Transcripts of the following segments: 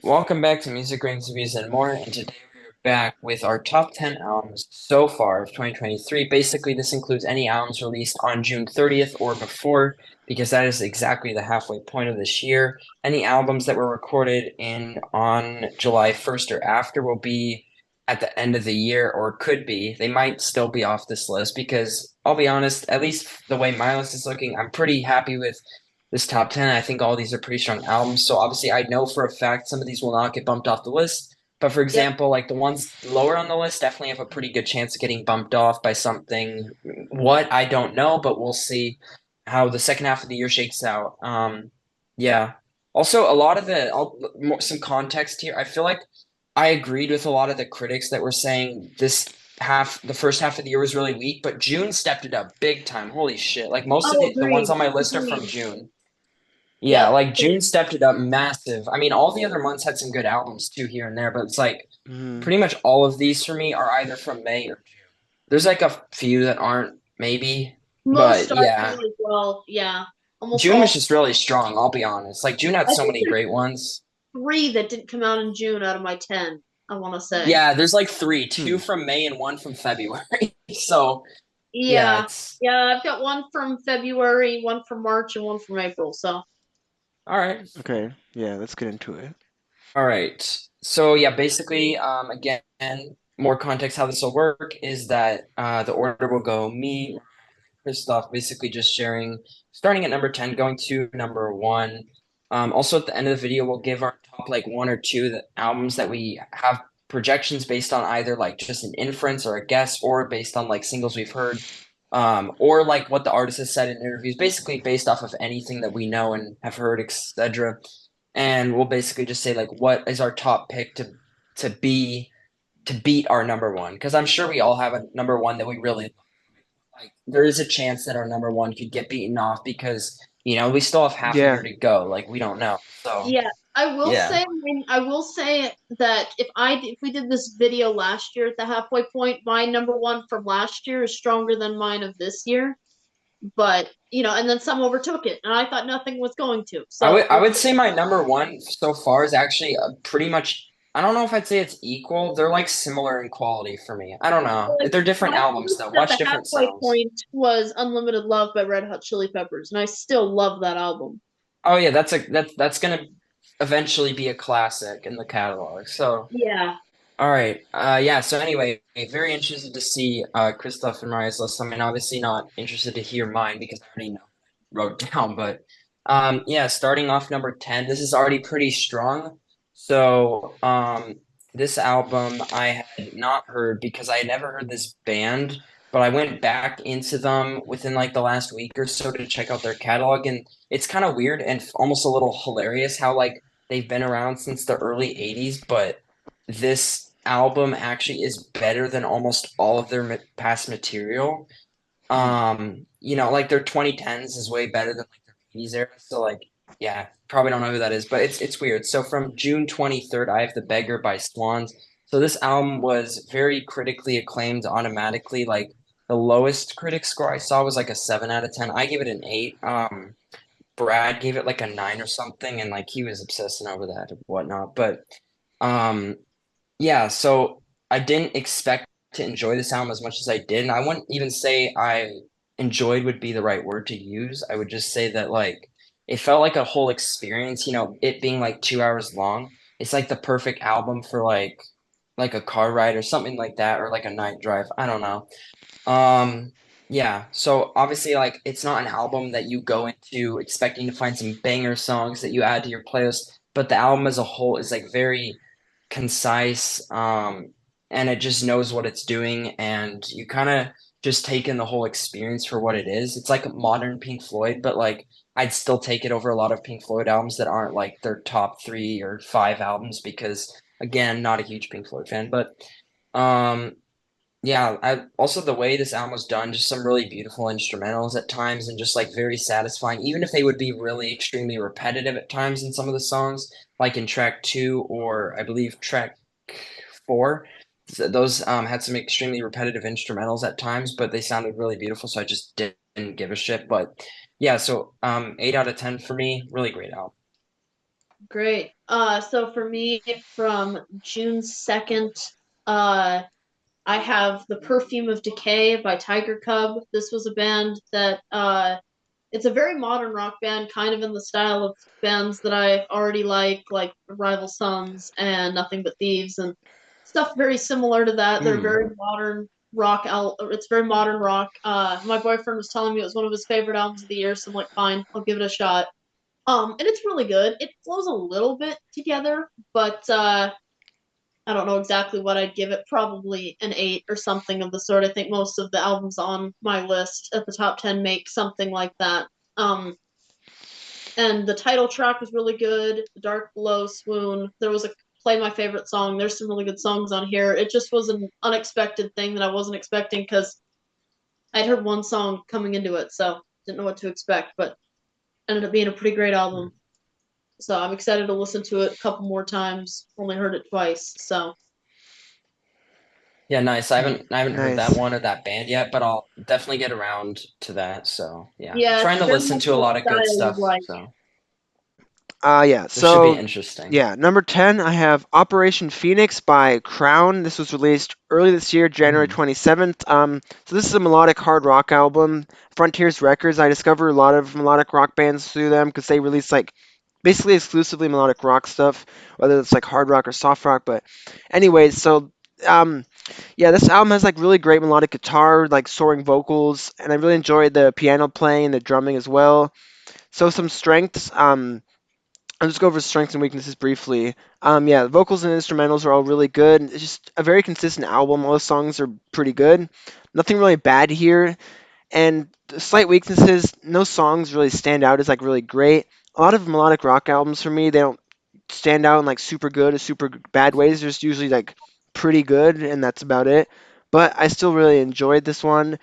welcome back to Music Rings, Reviews, and More. And today we're back with our top 10 albums so far of 2023. Basically, this includes any albums released on June 30th or before, because that is exactly the halfway point of this year. Any albums that were recorded in on July 1st or after will be at the end of the year, or could be. They might still be off this list because I'll be honest, at least the way my list is looking, I'm pretty happy with this top 10. I think all these are pretty strong albums. So obviously, I know for a fact some of these will not get bumped off the list. But for Yep. example, like the ones lower on the list definitely have a pretty good chance of getting bumped off by something. What I don't know, but we'll see how the second half of the year shakes out. Yeah. Also, a lot of some context here. I feel like I agreed with a lot of the critics that were saying the first half of the year was really weak, but June stepped it up big time. Holy shit! Like most of Oh, the ones agreed. on my list are from Agreed. June. Yeah, Yep. like June stepped it up massive. I mean, all the other months had some good albums too here and there, but it's like Mhm. pretty much all of these for me are either from May or June. There's like a few that aren't, maybe, Most but are yeah, June as well. Yeah. Almost June was all. just really strong, I'll be honest. Like June had I so think many there's great ones. three that didn't come out in June out of my 10, I want to say. Yeah, there's like three, two Hmm. from May and one from February. So yeah, Yeah. Yeah, I've got one from February, one from March, and one from April. So, all right. Okay. Yeah, let's get into it. All right. So yeah, basically, again, more context how this will work is that the order will go me, Christoph, basically just sharing, starting at number 10, going to number one. Also at the end of the video, we'll give our top like one or two albums that we have projections based on either like just an inference or a guess, or based on like singles we've heard, or like what the artist has said in interviews, basically based off of anything that we know and have heard, etc. And we'll basically just say like what is our top pick to be to beat our number one, because I'm sure we all have a number one that we really like. There is a chance that our number one could get beaten off because we still have half a Yeah. year to go. Like we don't know. So yeah, yeah. I will say that if we did this video last year at the halfway point, my number one from last year is stronger than mine of this year. But, and then some overtook it, and I thought nothing was going to. I would So I we'll would see. say my number one so far is actually pretty much. I don't know if I'd say it's equal. They're like similar in quality for me. I don't know. Like They're different my albums first though. at Much the different halfway sounds. point was Unlimited Love by Red Hot Chili Peppers, and I still love that album. Oh yeah, that's gonna eventually be a classic in the catalog. So Yeah. all right. Yeah, so anyway, very interested to see Christoph and Mariah's list. I mean, obviously not interested to hear mine because I already know wrote down, but yeah, starting off number 10, this is already pretty strong. So this album I had not heard because I had never heard this band, but I went back into them within like the last week or so to check out their catalog, and it's kind of weird and almost a little hilarious how like they've been around since the early 80s, but this album actually is better than almost all of their past material. Hmm. Like their 2010s is way better than like their 80s era. So like, yeah, probably don't know who that is, but it's weird. So from June 23rd, I have The Beggar by Swans. So this album was very critically acclaimed automatically. Like the lowest critic score I saw was like a 7 out of 10. I gave it an 8. Brad gave it like a 9 or something, and like he was obsessing over that and whatnot. But um yeah, so I didn't expect to enjoy this album as much as I did, and I wouldn't even say I enjoyed would be the right word to use. I would just say that like it felt like a whole experience, it being like 2 hours long. It's like the perfect album for like a car ride or something like that, or like a night drive. I don't know. Um, yeah, so obviously like it's not an album that you go into expecting to find some banger songs that you add to your playlist, but the album as a whole is like very concise, and it just knows what it's doing, and you kind of just take in the whole experience for what it is. It's like modern Pink Floyd, but like I'd still take it over a lot of Pink Floyd albums that aren't like their top 3 or 5 albums because again, not a huge Pink Floyd fan, but um yeah, I also the way this album was done, just some really beautiful instrumentals at times and just like very satisfying, even if they would be really extremely repetitive at times in some of the songs, like in track two or I believe track four. Those had some extremely repetitive instrumentals at times, but they sounded really beautiful, so I just didn't give a shit. But yeah, so 8 out of 10 for me, really great album. Great. So for me, from June 2nd, I have The Perfume of Decay by Tiger Cub. This was a band that it's a very modern rock band, kind of in the style of bands that I already like Rival Sons and Nothing But Thieves and stuff very similar to that. They're Hmm. very modern rock. It's very modern rock. My boyfriend was telling me it was one of his favorite albums of the year, so I'm like, fine, I'll give it a shot. And it's really good. It flows a little bit together, but I don't know exactly what I'd give it. Probably an 8 or something of the sort. I think most of the albums on my list at the top 10 make something like that. And the title track was really good. Dark Below, Swoon. There was a Play My Favorite Song. There's some really good songs on here. It just was an unexpected thing that I wasn't expecting because I'd heard one song coming into it, so didn't know what to expect, but ended up being a pretty great album. So I'm excited to listen to it a couple more times. Only heard it twice, so Yeah, nice. I haven't heard that Nice. one or that band yet, but I'll definitely get around to that. So yeah, yeah, trying it's to very listen much to a the lot of good style you stuff. like. So Yeah. this should be So interesting. yeah, number 10, I have Operation Phoenix by Crown. This was released early this year, January Mhm. 27th. So this is a melodic hard rock album. Frontiers Records. I discovered a lot of melodic rock bands through them because they release like basically exclusively melodic rock stuff, whether it's like hard rock or soft rock. But anyways, so um, yeah, this album has like really great melodic guitar, like soaring vocals, and I really enjoyed the piano playing and the drumming as well. So some strengths. I'll just go over strengths and weaknesses briefly. Yeah, the vocals and instrumentals are all really good. It's just a very consistent album. All the songs are pretty good. Nothing really bad here. And the slight weaknesses, no songs really stand out as like really great. A lot of melodic rock albums for me, they don't stand out in like super good or super bad ways. They're just usually like pretty good, and that's about it. But I still really enjoyed this one,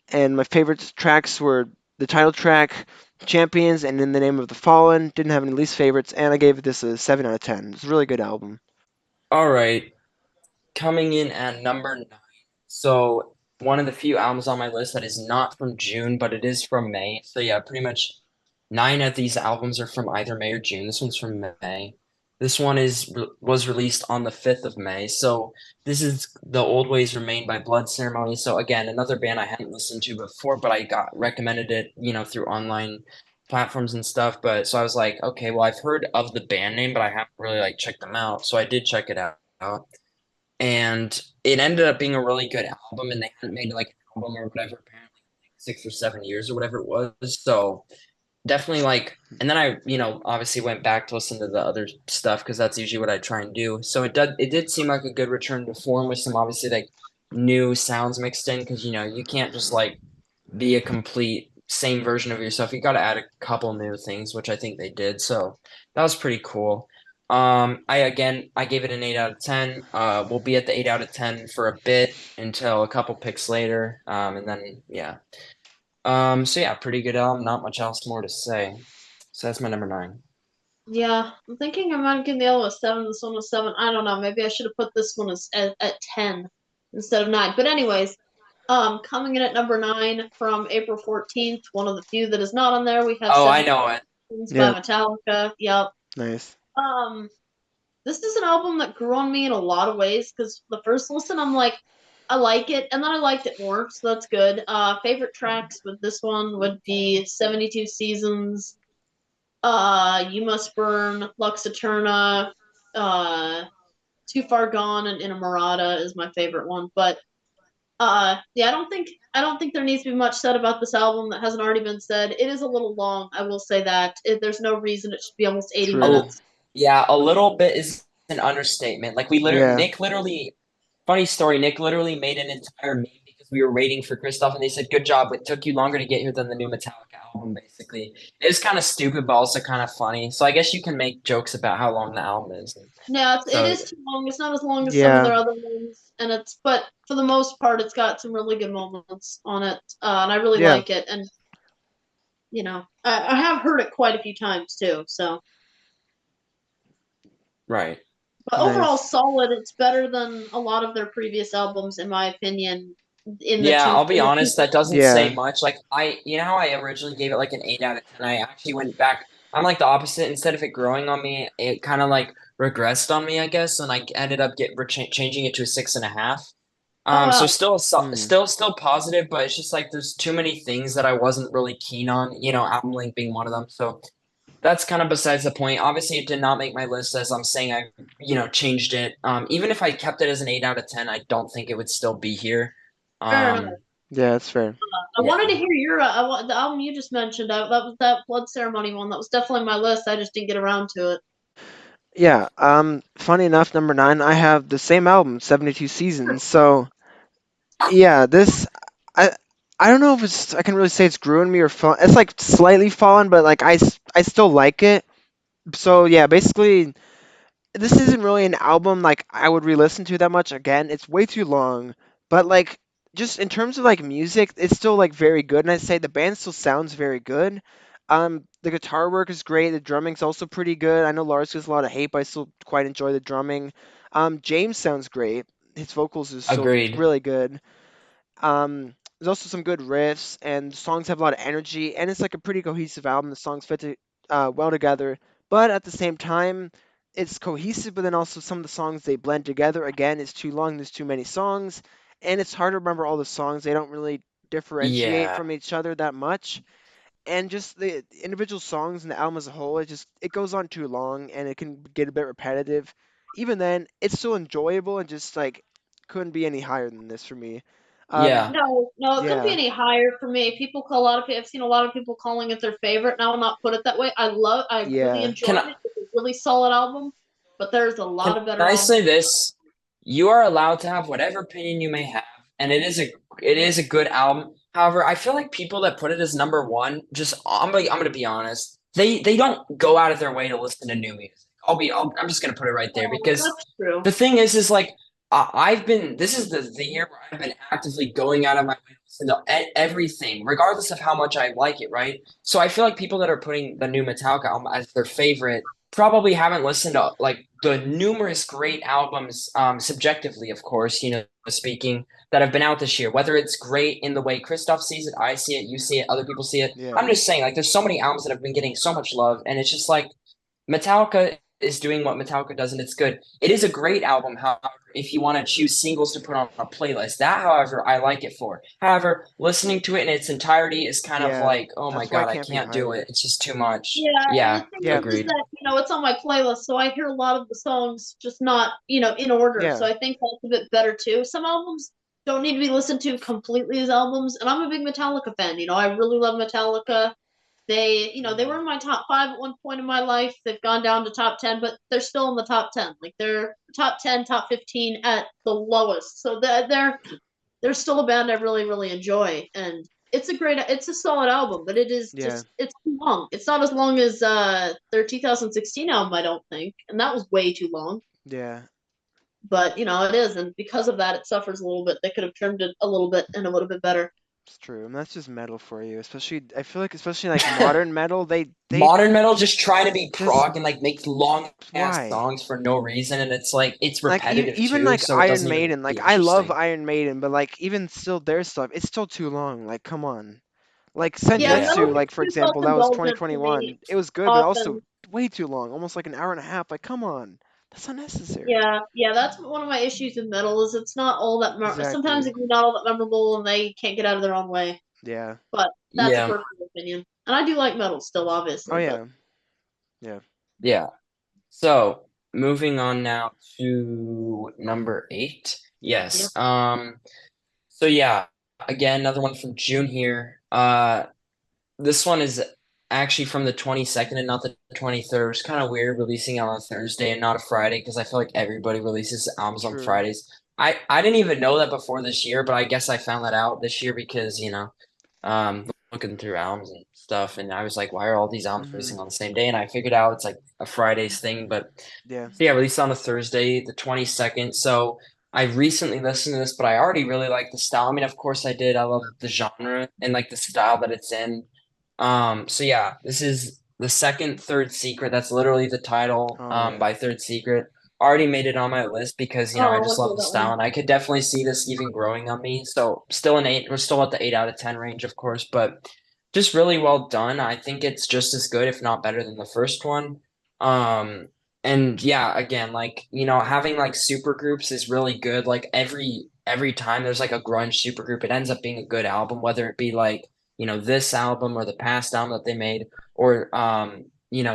and my favorite tracks were the title track, Champions, and In the Name of the Fallen. Didn't have any least favorites, and I gave this a 7 out of 10. It's a really good album. All right, coming in at number 9. So one of the few albums on my list that is not from June, but it is from May. So yeah, pretty much 9 of these albums are from either May or June. This one's from May. This one was released on the 5th of May. So this is The Old Ways Remain by Blood Ceremony. So again, another band I hadn't listened to before, but I got recommended it, through online platforms and stuff. But so I was like, okay, well, I've heard of the band name, but I haven't really like checked them out. So I did check it out. And it ended up being a really good album, and they hadn't made like an album or whatever, apparently like 6 or 7 years or whatever it was. So definitely like, and then I, obviously went back to listen to the other stuff because that's usually what I try and do. So it did seem like a good return to form with some obviously like new sounds mixed in because you can't just like be a complete same version of yourself. You got to add a couple new things, which I think they did. So that was pretty cool. I gave it an 8 out of 10. We'll be at the 8 out of 10 for a bit until a couple picks later. And then yeah. So yeah, pretty good album. Not much else more to say. So that's my number 9. Yeah, I'm thinking I might give the other one a 7. This one was 7. I don't know. Maybe I should have put this one at 10 instead of 9. But anyways, coming in at number 9 from April 14th, one of the few that is not on there. We have Oh, I Seven know it. Seasons by Yeah, Metallica. Yep. nice. Um, this is an album that grew on me in a lot of ways because the first listen, I'm like, I like it, and then I liked it more, so that's good. Favorite tracks with this one would be 72 Seasons, You Must Burn, Lux Eterna, uh, Too Far Gone, and Inamorata is my favorite one. But yeah, I don't think there needs to be much said about this album that hasn't already been said. It is a little long, I will say that. There's no reason it should be almost 80 True. Oh, minutes. yeah, a little bit is an understatement. Like Yeah. Nick literally, funny story. Nick literally made an entire meme because we were waiting for Christoph, and they said, "Good job. It took you longer to get here than the new Metallica album." Basically, it was kind of stupid, but also kind of funny. So I guess you can make jokes about how long the album is. No, it So is too long. It's not as long as some of Yeah. their other ones, and but for the most part, it's got some really good moments on it, and I really Yeah. like it. And I have heard it quite a few times too. So, right. but overall, Nice. solid. It's better than a lot of their previous albums, in my opinion. Yeah, I'll be honest, that doesn't say Yeah. much. Like you know how I originally gave it like an 8 out of 10. I actually went back I'm like the opposite. Instead of it growing on me, it kind of like regressed on me, I guess, and I ended up changing it to a 6.5. Oh So wow. still Hmm. still positive, but it's just like there's too many things that I wasn't really keen on. Album Link being one of them. So that's kind of besides the point. Obviously, it did not make my list as I'm saying I changed it. Even if I kept it as an 8 out of 10, I don't think it would still be here. Fair enough. Um, Yeah, that's fair. I wanted to yeah. hear your the album you just mentioned. That was that Blood Ceremony one. That was definitely on my list. I just didn't get around to it. Yeah. Funny enough, number nine, I have the same album, 72 Seasons. So yeah, I I don't know if I can really say it's growing me or it's like slightly fallen, but like I still like it. So yeah, basically this isn't really an album like I would re-listen to that much again. It's way too long, but like just in terms of like music, it's still like very good, and I'd say the band still sounds very good. The guitar work is great. The drumming's also pretty good. I know Lars gets a lot of hate, but I still quite enjoy the drumming. James sounds great. His vocals is still Agreed. really good. There's also some good riffs, and the songs have a lot of energy, and it's like a pretty cohesive album. The songs well together, but at the same time, it's cohesive. But then also some of the songs they blend together. Again, it's too long. There's too many songs, and it's hard to remember all the songs. They don't really differentiate Yeah. from each other that much, and just the individual songs and the album as a whole, it goes on too long, and it can get a bit repetitive. Even then, it's still enjoyable and just like couldn't be any higher than this for me. Um, Yeah. No, no, it couldn't be yeah, any higher for me. People call a lot of people. I've seen a lot of people calling it their favorite, and I will not put it that way. I really yeah, Can enjoyed I it. It's a really solid album, but there's a lot can of better I say albums. this? You are allowed to have whatever opinion you may have, and it is a good album. However, I feel like people that put it as number one, just I'm gonna be honest, they don't go out of their way to listen to new music. I'm just gonna put it right there Oh, because that's true. the thing is like I've been this is the year where I've been actively going out of my way to listen to everything, regardless of how much I like it, right? So I feel like people that are putting the new Metallica album as their favorite probably haven't listened to like the numerous great albums, subjectively, of course, speaking, that have been out this year. Whether it's great in the way Christoph sees it, I see it, you see it, other people see it. I'm yeah, just saying, like, there's so many albums that have been getting so much love, and it's just like Metallica is doing what Metallica does, and it's good. It is a great album, however, if you want to choose singles to put on a playlist. That, however, I like it for. However, listening to it in its entirety is kind of yeah. like, oh my That's why it God, I can't be can't do higher. it. It's just too much. Yeah, and the Yeah, thing Yeah, is agreed. that it's on my playlist, so I hear a lot of the songs just not in order. So yeah, I think that's a bit better too. Some albums don't need to be listened to completely as albums, and I'm a big Metallica fan. I really love Metallica. They were mhm, in my top five at one point in my life. They've gone down to top 10, but they're still in the top 10. Like they're top 10, top 15 at the lowest. So they're still a band I really, really enjoy. And it's a solid album, but yeah, it's too long. It's not as long as their 2016 album, I don't think. And that was way too long. yeah. But it is, and because of that, it suffers a little bit. They could have trimmed it a little bit and a little bit better. It's true, and that's just metal for you. Especially, I feel like, especially like modern metal, they Modern metal just trying to be just prog and like make long ass why? songs for no reason, and it's like it's Like repetitive even too, like so it Iron doesn't even Maiden, like feel I love interesting. Iron Maiden, but like even still their stuff, it's still too long. Like come on. Like Yeah, Yeah, Senjutsu, metal like gets for too example, that was self-indulgent for me 2021. It was good, but also often. way too long, almost like an hour and a half. Like come on, that's unnecessary. Yeah, yeah, that's one of my issues with metal is it's not all that sometimes Exactly. it can be not all that memorable and they can't get out of their own way. Yeah. But that's a yeah, personal opinion. And I do like metal still, Oh obviously, but yeah. Yeah. yeah. So moving on now to number 8. yeah. Yes. So yeah, again, another one from June here. This one is actually from the 22nd and not the 23rd. It's kind of weird releasing it on a Thursday and not a Friday because I feel like everybody releases albums on True. Fridays. I didn't even know that before this year, but I guess I found that out this year because, looking through albums and stuff, and I was like, why are all these albums Mhm. releasing on the same day? And I figured out it's like a Friday's thing, but Yeah. so yeah, released on a Thursday, the 22nd. So I recently listened to this, but I already really like the style. I mean, of course I did. I love the genre and like the style that it's in. So yeah, this is the second Third Secret. That's literally the title, Oh yeah. by Third Secret. Already made it on my list because, Oh, I I just want to love hear the that style one. and I could definitely see this even growing on me. So still an 8. We're still at the 8 out of 10 range, of course, but just really well done. I think it's just as good, if not better than the first one. Um, and yeah, again, like, having like super groups is really good. Like every time there's like a grunge super group, it ends up being a good album, whether it be like, this album or the past album that they made, or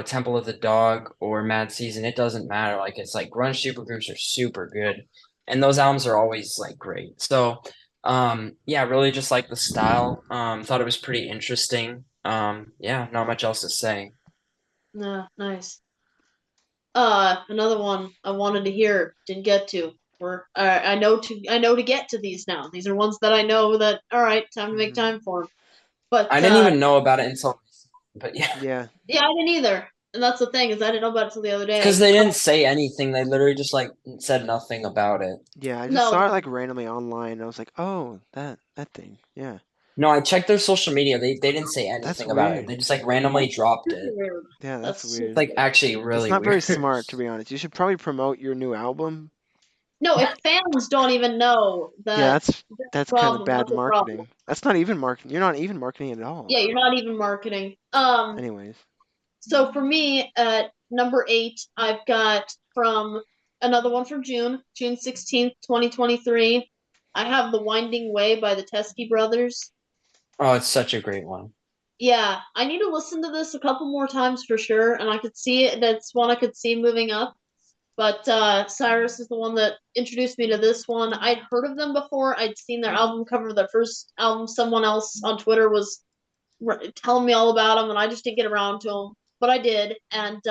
Temple of the Dog or Mad Season. It doesn't matter. Like it's like grunge super groups are super good. And those albums are always like great. So yeah, really just like the style. Thought it was pretty interesting. Yeah, not much else to say. Yeah, nice. Another one I wanted to hear, didn't get to. I know to get to these now. These are ones that I know that, all right, time to make Hmm. time for them. But I didn't even know about it until but yeah, Yeah, yeah, I didn't either. And that's the thing is I didn't know about it till the other day. because they didn't say anything. They literally just like said nothing about it. yeah. I just No, saw it like randomly online. I was like, oh, that thing. Yeah, No, I checked their social media. They didn't say that's anything about it. weird. They just like randomly dropped super it. weird. Yeah, that's That's super It's weird. like weird. actually It's really not very weird. smart, to be honest. You should probably promote your new album. No, if fans don't even know Yeah, that that's kind of problem, bad that's a problem. marketing. That's not even marketing. You're not even marketing it at all. Yeah, you're not even marketing. Anyways, So for me, at number 8, I've got from another one from June 16th, 2023. I have The Winding Way by the Teskey Brothers. Oh, it's such a great one. Yeah, I need to listen to this a couple more times for sure, and I could see it. That's one I could see moving up. But Cyrus is the one that introduced me to this one. I'd heard of them before. I'd seen their album cover, their first album. Someone else on Twitter was telling me all about them, and I just didn't get around to them. But I did, and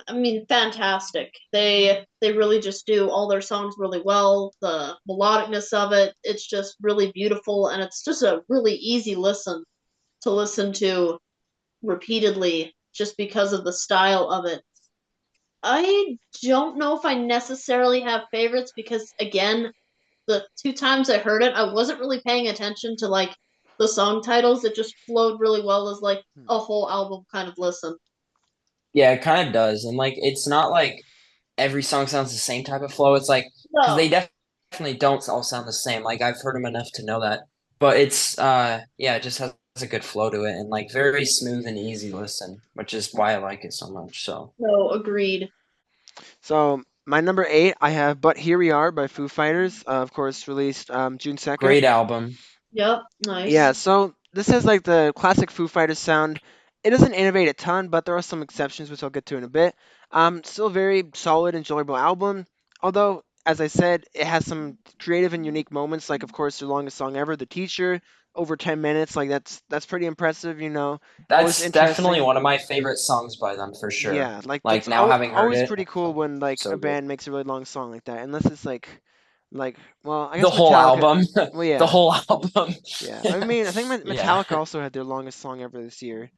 I mean, fantastic. They really just do all their songs really well. The melodicness of it, it's just really beautiful, and it's just a really easy listen to repeatedly, just because of the style of it. I don't know if I necessarily have favorites because again, the two times I heard it, I wasn't really paying attention to like the song titles. It just flowed really well as like hmm. a whole album kind of listen. Yeah, it kind of does. And like it's not like every song sounds the same type of flow. It's like because they No, definitely don't all sound the same. Like I've heard them enough to know that. But it's yeah, it just has a good flow to it and like very smooth and easy listen, which is why I like it so much. So no, agreed. So my number 8, I have "But Here We Are" by Foo Fighters. Of course, released June 2nd. great album. Yep, Yeah, nice. so this has like the classic Foo Fighters sound. It doesn't innovate a ton, but there are some exceptions, which I'll get to in a bit. Still very solid, enjoyable album. Although, as I said, it has some creative and unique moments. Like, of course, their longest song ever, "The Teacher," over 10 minutes. Like that's pretty impressive. Always That's definitely interesting. one of my favorite songs by them for sure. Yeah, like Like that's now having heard always it, pretty cool when like so a good. band makes a really long song like that. Unless it's like, well, I The guess whole Metallica. album. Well, The yeah. whole album. Yeah, I mean, I think Yeah. Metallica also had their longest song ever this year.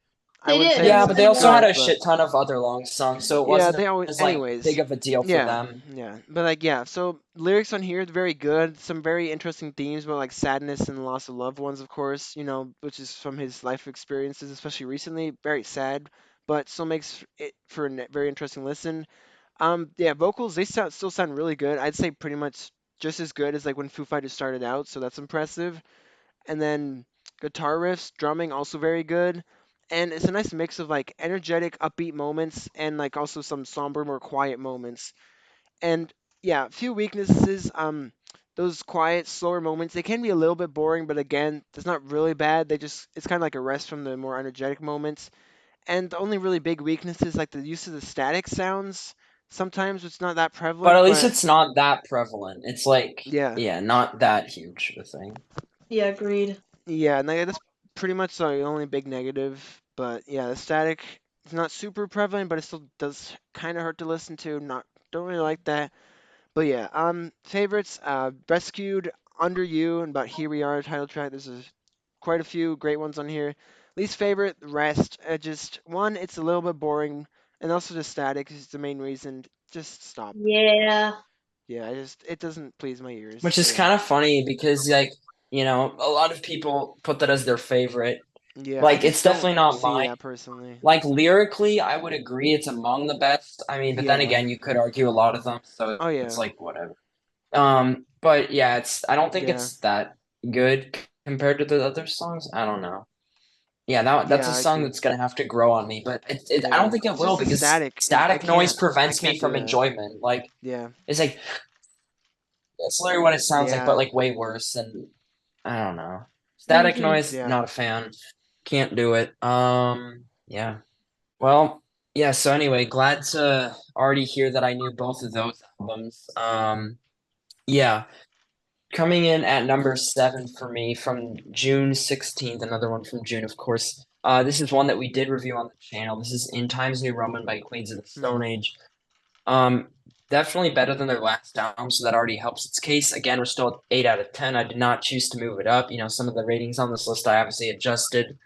I They wouldn't did, say and Yeah, it's but as they also had good, a but shit ton of other long songs, so it yeah, wasn't they always. as like big Anyways, of a deal for yeah, them. yeah, but like, yeah. So lyrics on here are very good. Some very interesting themes about like sadness and loss of loved ones, of course. Which is from his life experiences, especially recently. Very sad, but still makes it for a very interesting listen. Yeah, vocals still sound really good. I'd say pretty much just as good as like when Foo Fighters started out, so that's impressive. And then guitar riffs, drumming also very good. And it's a nice mix of like energetic, upbeat moments and like also some somber, more quiet moments. And yeah, a few weaknesses. Those quiet, slower moments, they can be a little bit boring, but again, that's not really bad. It's kind of like a rest from the more energetic moments. And the only really big weakness is like the use of the static sounds. Sometimes it's not that But prevalent, at least but it's not that prevalent. It's like, yeah, yeah, not that huge of a thing. Yeah, agreed. yeah, and that's pretty much the only big negative. But yeah, the static is not super prevalent, but it still does kind of hurt to listen to. Not Don't really like that. But yeah, favorites, Rescued, Under You, and About Here We Are title track. Quite a few great ones on here. Least favorite, Rest. Just one, it's a little bit boring, and also the static is the main reason. Just stop. Yeah. Yeah, it doesn't please my ears. Which So is yeah, kind of funny because like, a lot of people put that as their favorite. yeah, I Like it's just don't definitely not see mine. that personally. Like lyrically, I would agree it's among the best. I mean, but then Yeah. again, you could argue a lot of them, so Oh it's yeah. like whatever. But yeah, I don't think Yeah. it's that good compared to the other songs. I don't know. Yeah, that's Yeah, a I song agree. that's gonna have to grow on me, but I don't Yeah, think it it's will just the because static. I static noise I prevents me can't do from that. enjoyment. Like Yeah, it's like that's literally what it sounds like, but yeah, like way worse. And I don't know. Static Hmm. noise, yeah. not a fan. Can't do it. Yeah. Well, yeah. So anyway, glad to already hear that I knew both of those albums. Yeah. Coming in at number 7 for me from June 16th, another one from June, of course. This is one that we did review on the channel. This is In Times New Roman by Queens of the Stone Hmm. Age. Um, Definitely better than their last album, so that already helps its case. Again, we're still at 8 out of 10. I did not choose to move it up. Some of the ratings on this list I obviously adjusted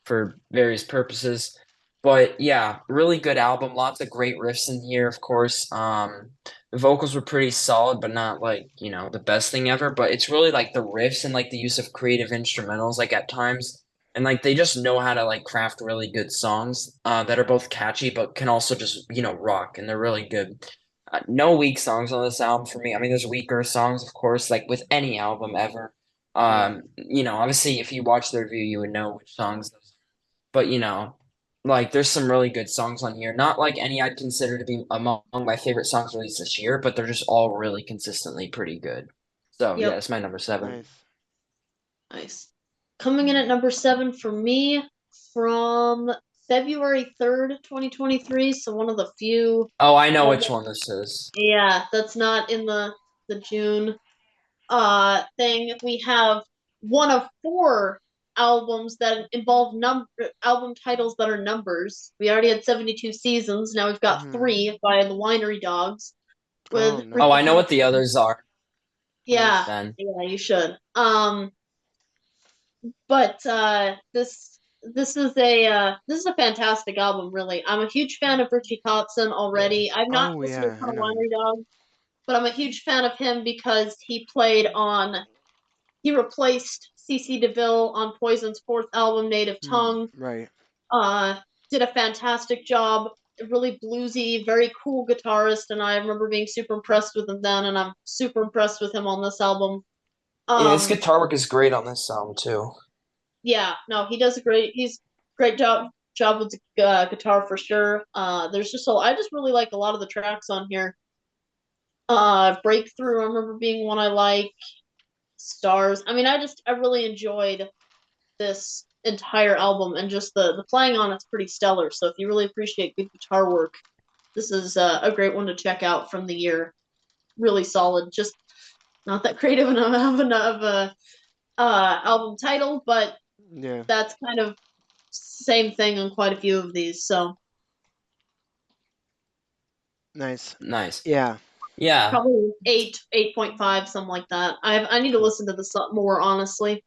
for various purposes. But yeah, really good album. Lots of great riffs in here, of course. The vocals were pretty solid, but not like, the best thing ever. But it's really like the riffs and like the use of creative instrumentals, like at times. And like they just know how to like craft really good songs that are both catchy but can also just, rock, and they're really good. No weak songs on this album for me. I mean, there's weaker songs, of course, like with any album ever. Yeah. Obviously, if you watch the review, you would know which songs those are. But like there's some really good songs on here. Not like any I'd consider to be among my favorite songs released this year, but they're just all really consistently pretty good. So yeah, Yep. it's my number 7. Nice. Nice. Coming in at number 7 for me from February 3rd, 2023. So one of the few. Oh, I know Well, which one this is. yeah, that's not in the June thing. We have one of 4 albums that involve album titles that are numbers. We already had 72 Seasons. Now we've got Hmm. 3 by the Winery Dogs Oh, with Oh, I Ricky nice. know what the Thompson. others are Yeah, Nice. then. yeah, you should. But this is a fantastic album, really. I'm a huge fan of Richie Kotzen already. I've not Oh, listened to yeah, a I ton of know him. Winery Dogs, but I'm a huge fan of him because he replaced CC DeVille on Poison's 4th album, Native Hmm. Tongue. Right. Uh, did a fantastic job. Really bluesy, very cool guitarist, and I remember being super impressed with him then, and I'm super impressed with him on this album. Yeah, his Um, guitar work is great on this song too. yeah, no, he's great job with the guitar for sure. I just really like a lot of the tracks on here. Breakthrough, I remember being one I like. Stars. I mean, I really enjoyed this entire album, and just the playing on it's pretty stellar. So if you really appreciate good guitar work, this is a great one to check out from the year. Really solid. Just not that creative enough of a album title, but Yeah. that's kind of same thing on quite a few of these. So Nice. Nice. Yeah. Yeah. probably 8.5, something like that. I need to Cool. listen to this more honestly.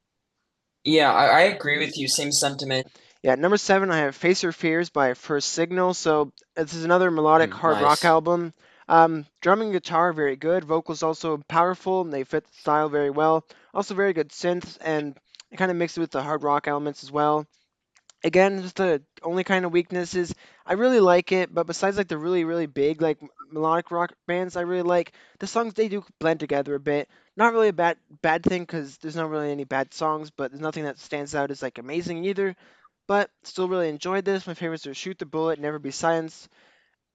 Yeah, I agree with you. Same sentiment. Yeah, number 7, I have Face Your Fears by First Signal. So this is another melodic hard rock Nice. album. Drumming and guitar very good. Vocals also powerful, and they fit the style very well. Also very good synths, and they kind of mix it with the hard rock elements as well. Again, just the only kind of weakness is I really like it, but besides like the really really big like melodic rock bands, I really like the songs. They do blend together a bit. Not really a bad thing because there's not really any bad songs, but there's nothing that stands out as like amazing either. But still really enjoyed this. My favorites are Shoot the Bullet, Never Be Silenced,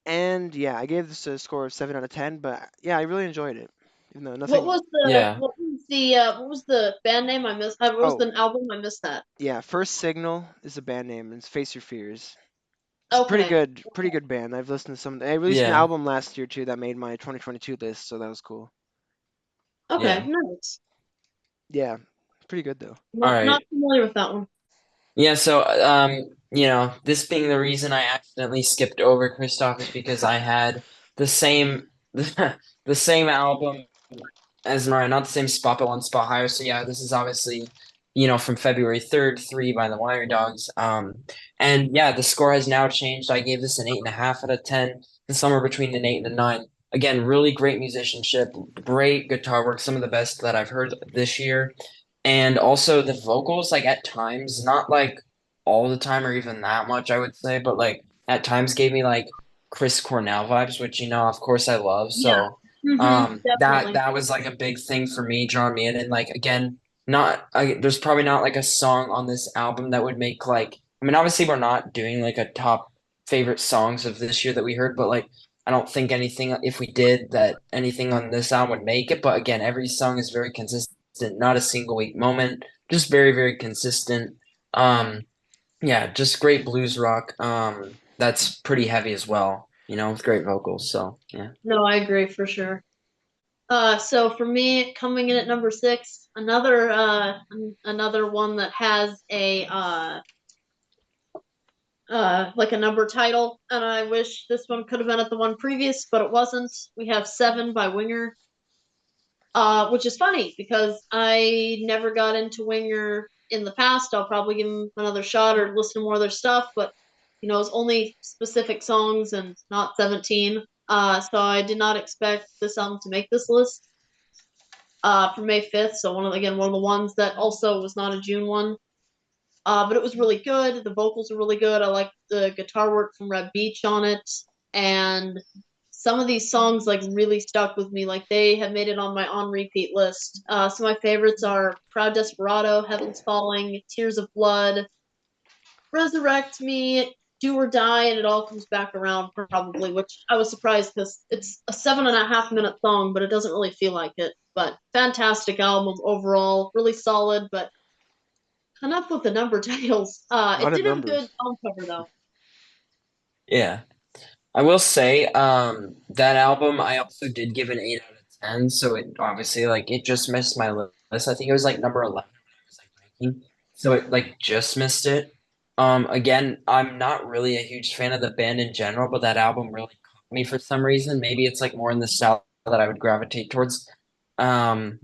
and yeah, I gave this a score of 7 out of 10. But yeah, I really enjoyed it, even though nothing. Yeah. What was the band name I missed? What was Oh, the album I missed that? yeah, First Signal is the band name, and it's Face Your Fears. It's a Okay. pretty good band. I've listened to some. They released an Yeah. album last year too that made my 2022 list, so that was cool. Okay, Yeah. nice. Yeah, pretty good though. All Not right. familiar with that one. Yeah, so this being the reason I accidentally skipped over Christoph is because I had the same the same album as Mariah, not the same spot, but one spot higher. So yeah, this is obviously, from February 3rd, 3 by the Wire Dogs. And yeah, the score has now changed. I gave this an 8.5 out of 10, and somewhere between an 8 and a 9. Again, really great musicianship, great guitar work, some of the best that I've heard this year. And also the vocals, like at times, not like all the time or even that much, I would say, but like at times gave me like Chris Cornell vibes, which of course I love. Yeah. So Mm-hmm. that Definitely. that was like a big thing for me, drawing me in. And like again, there's probably not like a song on this album that would make like, I mean, obviously we're not doing like a top favorite songs of this year that we heard, but like I don't think anything, if we did, that anything on this album would make it. But again, every song is very consistent, not a single weak moment, just very, very consistent. Um, yeah, just great blues rock. That's pretty heavy as well, with great vocals. So yeah. No, I agree for sure. So for me, coming in at number six, another one that has a like a number title, and I wish this one could have been at the one previous, but it wasn't. We have Seven by Winger, which is funny because I never got into Winger in the past. I'll probably give him another shot or listen to more of their stuff, but it's only specific songs and not 17. So I did not expect this album to make this list. For May 5th, so one of the ones that also was not a June one. But it was really good. The vocals are really good. I like the guitar work from Red Beach on it, and some of these songs like really stuck with me. Like they have made it on my on repeat list. Some of my favorites are Proud Desperado, Heaven's Falling, Tears of Blood, Resurrect Me, Do or Die, and It All Comes Back Around, probably, which I was surprised because it's a 7.5 minute song, but it doesn't really feel like it. But fantastic album overall, really solid, but enough with the number titles. A lot It of did have a good numbers. album cover though. Yeah. I will say, that album I also did give an 8 out of 10. So it obviously like it just missed my list. I think it was like number 11 when I was like ranking. So it like just missed it. Again, I'm not really a huge fan of the band in general, but that album really caught me for some reason. Maybe it's like more in the style that I would gravitate towards. Um,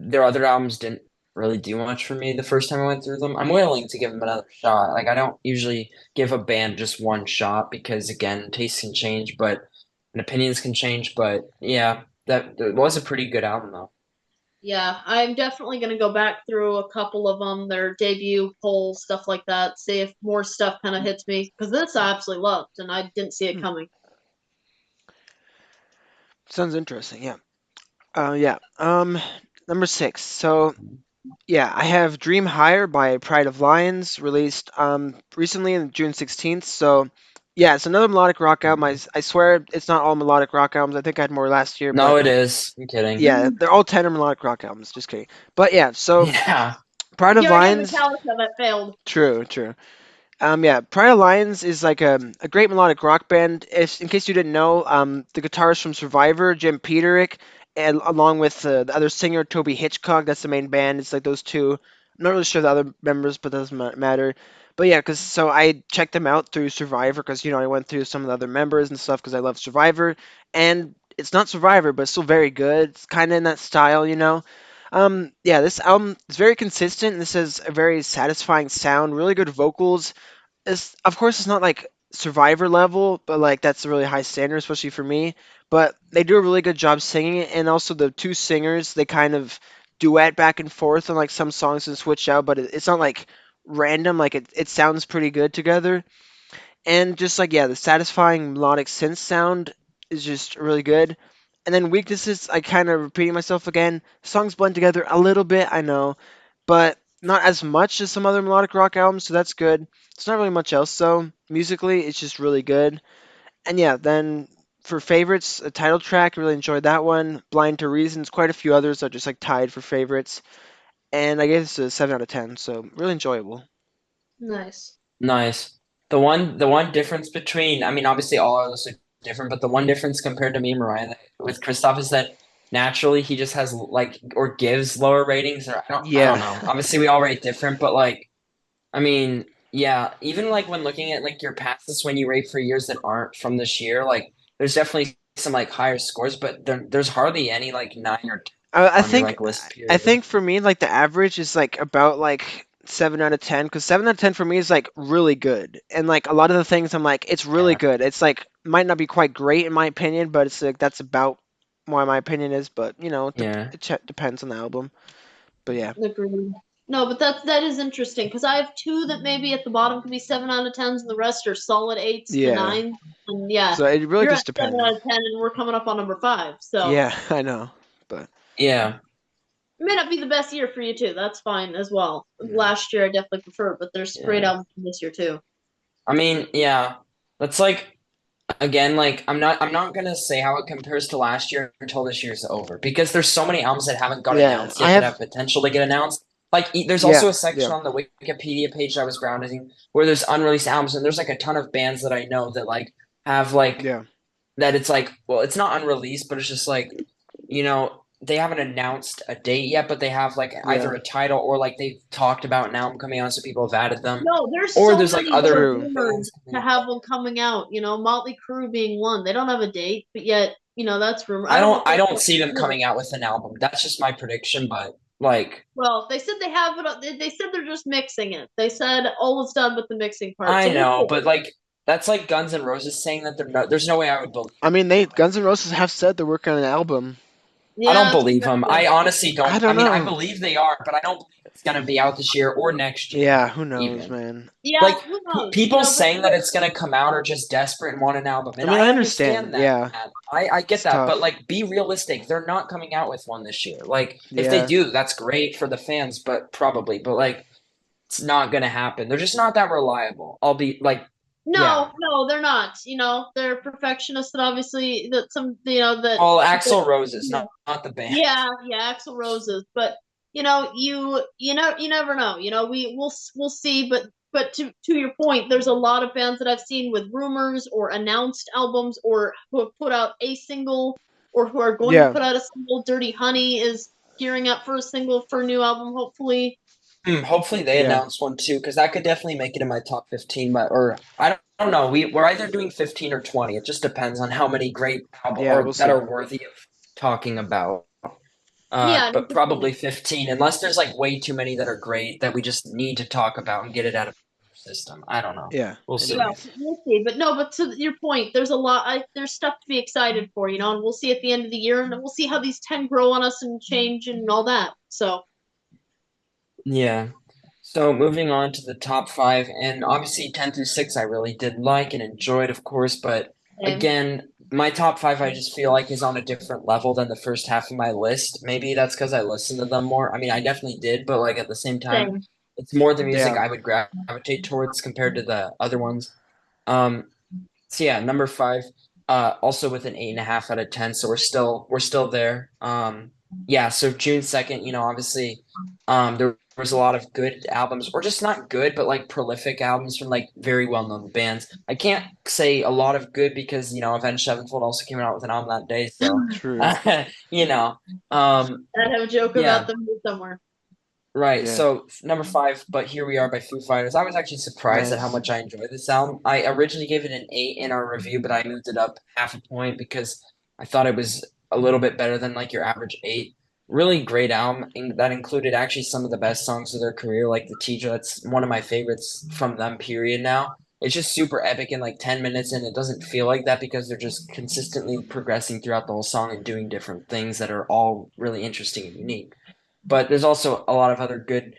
their other albums didn't really do much for me the first time I went through them. I'm willing to give them another shot. Like I don't usually give a band just one shot because again, tastes can change, but and opinions can change. But yeah, that was a pretty good album though. Yeah, I'm definitely gonna go back through a couple of them, their debut polls, stuff like that, see if more stuff kind of hits me. Because this I absolutely loved, and I didn't see it Hmm. coming. Sounds interesting. Yeah. Yeah. Number six. So yeah, I have Dream Higher by Pride of Lions, released recently on June 16th. So yeah, it's another melodic rock album. I swear it's not all melodic rock albums. I think I had more last year, No, but it is. I'm kidding. yeah, they're all 10 are melodic rock albums. Just kidding. But yeah, so Yeah. Pride You of already have Lions. Metallica that failed. True, true. Yeah, Pride of Lions is like a great melodic rock band. If, in case you didn't know, the guitarist from Survivor, Jim Peterick, and along with the other singer, Toby Hitchcock, that's the main band. It's like those two. I'm not really sure the other members, but doesn't matter. But yeah, because so I checked them out through Survivor because I went through some of the other members and stuff because I love Survivor, and it's not Survivor, but it's still very good. It's kind of in that style. Yeah, this album is very consistent. This has a very satisfying sound, really good vocals. Of course it's not like Survivor level, but like that's a really high standard, especially for me. But they do a really good job singing it, and also the two singers they kind of duet back and forth on like some songs and switch out, but it's not like random. Like it sounds pretty good together, and just like yeah, the satisfying melodic synth sound is just really good. And then weaknesses, I kind of repeating myself again. Songs blend together a little bit, I know, but not as much as some other melodic rock albums, so that's good. It's not really much else though. Musically, it's just really good. And yeah, then for favorites, a title track, really enjoyed that one. Blind to Reasons, quite a few others are just like tied for favorites. And I gave this a 7 out of 10, so really enjoyable. Nice. Nice. The one difference between, I mean, obviously all of us are different, but the one difference compared to me and Mariah with Christoph is that naturally he just has like or gives lower ratings or I don't Yeah. know. Obviously we all rate different, but like I mean, yeah, even like when looking at like your passes when you rate for years that aren't from this year, like there's definitely some like higher scores, but there's hardly any like 9 or 10 I, I on your think like list I period. think for me like the average is like about like 7 out of 10 because 7 out of 10 for me is like really good, and like a lot of the things I'm like it's really Yeah. good. It's like might not be quite great in my opinion, but it's like that's about why my opinion is. But Yeah. it depends on the album. But yeah, Agreed. No, but that is interesting because I have two that maybe at the bottom could be 7 out of 10s, and the rest are solid eights to yeah. nines. And yeah, So it really you're at just 7 out depends. of 10, and we're coming up on number five. So Yeah, I know, but Yeah. may not be the best year for you too. That's fine as well. Yeah. Last year I definitely preferred, but there's great Yeah. albums from this year too. I mean, yeah, that's like again, like I'm not gonna say how it compares to last year until this year's over because there's so many albums that haven't got Yeah, announced I yet that have. have potential to get announced. Like there's Yeah, also a section yeah, on the Wikipedia page that I was browsing where there's unreleased albums and there's like a ton of bands that I know that like have like yeah, that it's like well it's not unreleased but it's just like they haven't announced a date yet but they have like yeah. either a title or like they've talked about an album coming out so people have added them No, there's or so there's like many that are other True. rumored bands to coming. have one coming out. Motley Crue being one. They don't have a date, but yet, that's rumor. I I don't know don't if I that's don't see them real. coming out with an album. That's just my prediction, but like Well, they said they have it. They said they're just mixing it. They said all is done but the mixing part. I So we'll know, see. but like that's like Guns N' Roses saying that there's no way I would believe. I mean, Like, Guns N' Roses have said they're working on an album. I Yeah, don't that's believe them. true. I honestly I don't. I don't mean, I know. believe they are, but I don't believe it's gonna be out this year or next year Yeah, who knows, even. man. Yeah, Like who knows? people But saying that it's gonna come out are just desperate and want an album, I and mean, I I understand understand. that. Yeah, I get it's that, but tough. like be realistic. They're not coming out with one this year. Like if they Yeah, do, that's great for the fans, but probably, but like it's not gonna happen. They're just not that reliable. I'll be like, yeah. no, they're not. They're perfectionists, and obviously that some, Well, that Axl Roses, not the band. yeah, Axl Roses. But you never know. We'll see. But to your point, there's a lot of bands that I've seen with rumors or announced albums or who have put out a single or who are going to yeah, put out a single. Dirty Honey is gearing up for a single for a new album, hopefully. Hopefully they yeah, announce one too, because that could definitely make it in my top 15. But or I don't know. We're either doing 15 or 20. It just depends on how many great albums yeah. We'll or that see. are worthy of talking about. Yeah, But no, for probably 15, unless there's like way too many that are great that we just need to talk about and get it out of our system. I don't know. Yeah. We'll see. Well, Anyways, we'll see. But no, but to your point, there's a lot. There's stuff to be excited for, and we'll see at the end of the year, and we'll see how these 10 grow on us and change and all that. So, Yeah. So moving on to the top five, and obviously 10 through 6 I really did like and enjoyed, of course, but um, again, my top five I just feel like is on a different level than the first half of my list. Maybe that's because I listened to them more. I mean, I definitely did, but like at the same time, same. it's more the music yeah. I would gravitate towards compared to the other ones. Um, so yeah, number five, also with an 8.5 out of 10. So we're still there. Yeah. So June 2nd, obviously, there was a lot of good albums, or just not good, but like prolific albums from like very well known bands. I can't say a lot of good because Avenged Sevenfold also came out with an album that day. So, True. you know, um, I have a joke about yeah. them somewhere. Right. Yeah. So number five, but here we are by Foo Fighters. I was actually surprised at how Nice. much I enjoyed this album. I originally gave it an 8 in our review, but I moved it up half a point because I thought it was a little bit better than like your average 8. Really great album that included actually some of the best songs of their career, like the Teacher. That's one of my favorites from them, period now. It's just super epic in like 10 minutes, and it doesn't feel like that because they're just consistently progressing throughout the whole song and doing different things that are all really interesting and unique. But there's also a lot of other good,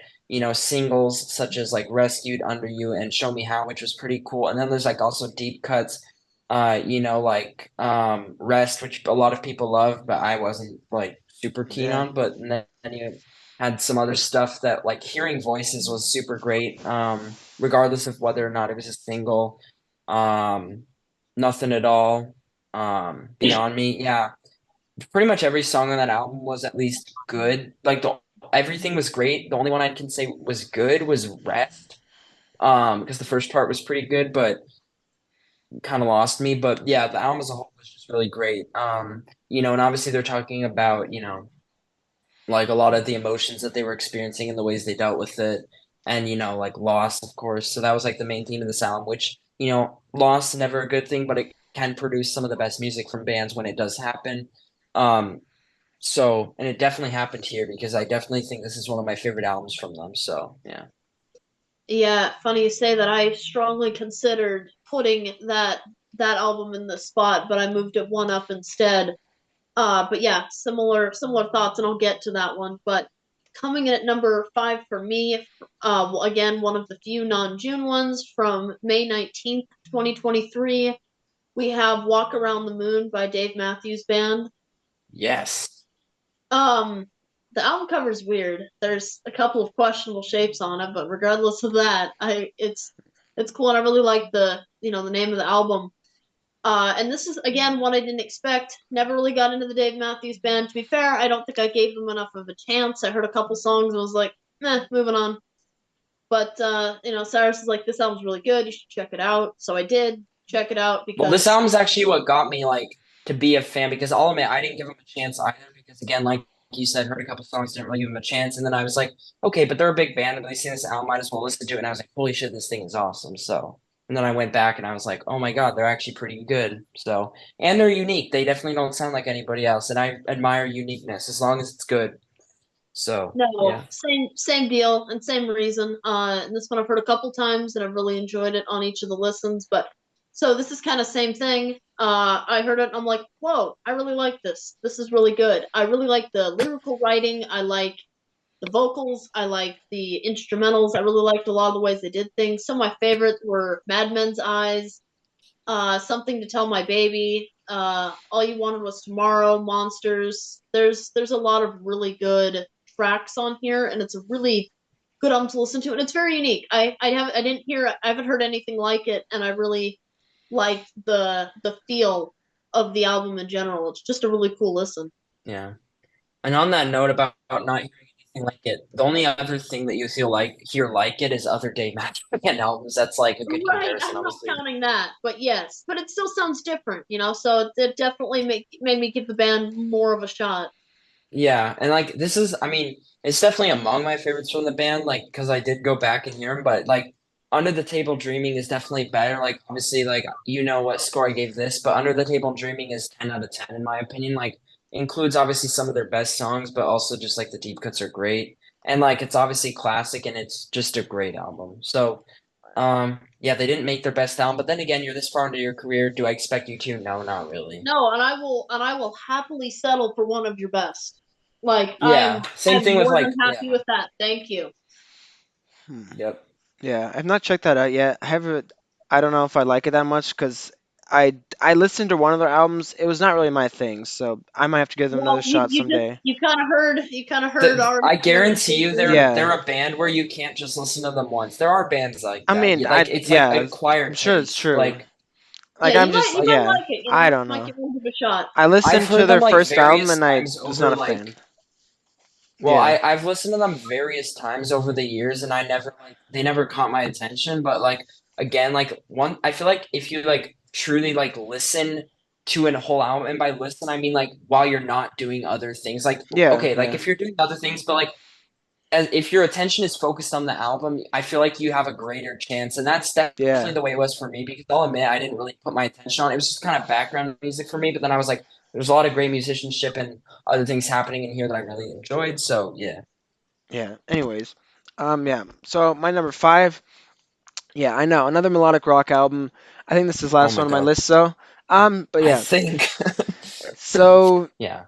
singles such as like Rescued, Under You, and Show Me How, which was pretty cool. And then there's like also deep cuts, like Rest, which a lot of people love, but I wasn't like super keen Yeah. on. But then you had some other stuff that like Hearing Voices was super great, regardless of whether or not it was a single. Um, Nothing at all. Beyond Me, yeah, pretty much every song on that album was at least good. Like everything was great. The only one I can say was good was Rest. Because the first part was pretty good, but kind of lost me. But yeah, the album as a whole was just really great. And obviously they're talking about, like a lot of the emotions that they were experiencing and the ways they dealt with it. And, like loss, of course. So that was like the main theme of the sound, which, loss is never a good thing, but it can produce some of the best music from bands when it does happen. Um, and it definitely happened here because I definitely think this is one of my favorite albums from them. So yeah. Yeah, funny you say that. I strongly considered putting that album in the spot, but I moved it one up instead. But yeah, similar thoughts, and I'll get to that one. But coming in at number 5 for me, well, again, one of the few non-June ones from May 19th, 2023. We have "Walk Around the Moon" by Dave Matthews Band. Yes. Um, The album cover is weird. There's a couple of questionable shapes on it, but regardless of that, it's cool, and I really like the name of the album. And this is again one I didn't expect. Never really got into the Dave Matthews Band. To be fair, I don't think I gave them enough of a chance. I heard a couple songs and was like, moving on. But Cyrus is like, this album's really good. You should check it out. So I did check it out Well, this because album's actually what got me like to be a fan because I'll admit I didn't give him a chance either because again, like you said, heard a couple songs, didn't really give him a chance, and then I was like, okay, but they're a big band, and they seen this album, might as well listen to it. And I was like, holy shit, this thing is awesome. So, and then I went back and I was like, oh my god, they're actually pretty good. So, and they're unique. They definitely don't sound like anybody else, and I admire uniqueness as long as it's good. So, no, yeah. same deal and same reason. And this one I've heard a couple times and I've really enjoyed it on each of the listens. But so this is kind of same thing. I heard it and I'm like, whoa, I really like this. This is really good. I really like the lyrical writing. I like the vocals. I like the instrumentals. I really liked a lot of the ways they did things. Some of my favorites were Mad Men's Eyes, Something to Tell My Baby, All You Wanted Was Tomorrow, Monsters. There's a lot of really good tracks on here, and it's a really good album to listen to, and it's very unique. I haven't heard anything like it, and I really like the feel of the album in general. It's just a really cool listen. Yeah. And on that note about not hearing anything like it, the only other thing that you feel like hear like it is other Dave Matthews albums. That's like a good Right, comparison, I'm not obviously. counting that, but yes, but it still sounds different, So it definitely made me give the band more of a shot. Yeah, and like this is, I mean, it's definitely among my favorites from the band, like because I did go back and hear them, but like Under the Table Dreaming is definitely better. Like obviously, like you know what score I gave this, but Under the Table Dreaming is 10 out of 10 in my opinion. Like includes obviously some of their best songs, but also just like the deep cuts are great. And like it's obviously classic and it's just a great album. So yeah, they didn't make their best album, but then again, you're this far into your career. Do I expect you to? No, not really. No, and I will happily settle for one of your best. Like Yeah, same I'm thing with more like than happy yeah. with that. Thank you. Hmm. Yep. Yeah, I've not checked that out yet. I haven't. I don't know if I like it that much because I listened to one of their albums. It was not really my thing, so I might have to give them another Well, you shot you just someday. you kind of heard already I from other guarantee you people. they're Yeah, a band where you can't just listen to them once. There are bands like I that. mean, Like it's like yeah, I'm acquired sure it's taste. true. Yeah, Like I'm just you Like might yeah, like it. I don't Might know. give it a shot. I I've listened to heard them their like first album various and I times was over not a like fan. well, Yeah, I've listened to them various times over the years and I never like they never caught my attention. But like again, like one I feel like if you like truly like listen to a whole album, and by listen I mean like while you're not doing other things. Like yeah, okay, like yeah, if you're doing other things, but like as if your attention is focused on the album, I feel like you have a greater chance. And that's definitely yeah, the way it was for me because I'll admit I didn't really put my attention on it. It was just kind of background music for me. But then I was like, there's a lot of great musicianship and other things happening in here that I really enjoyed. So yeah. yeah. Anyways, yeah. So my number five. Yeah, I know another melodic rock album. I think this is the Oh last my one on my God. list. So, but I yeah. think. So Yeah.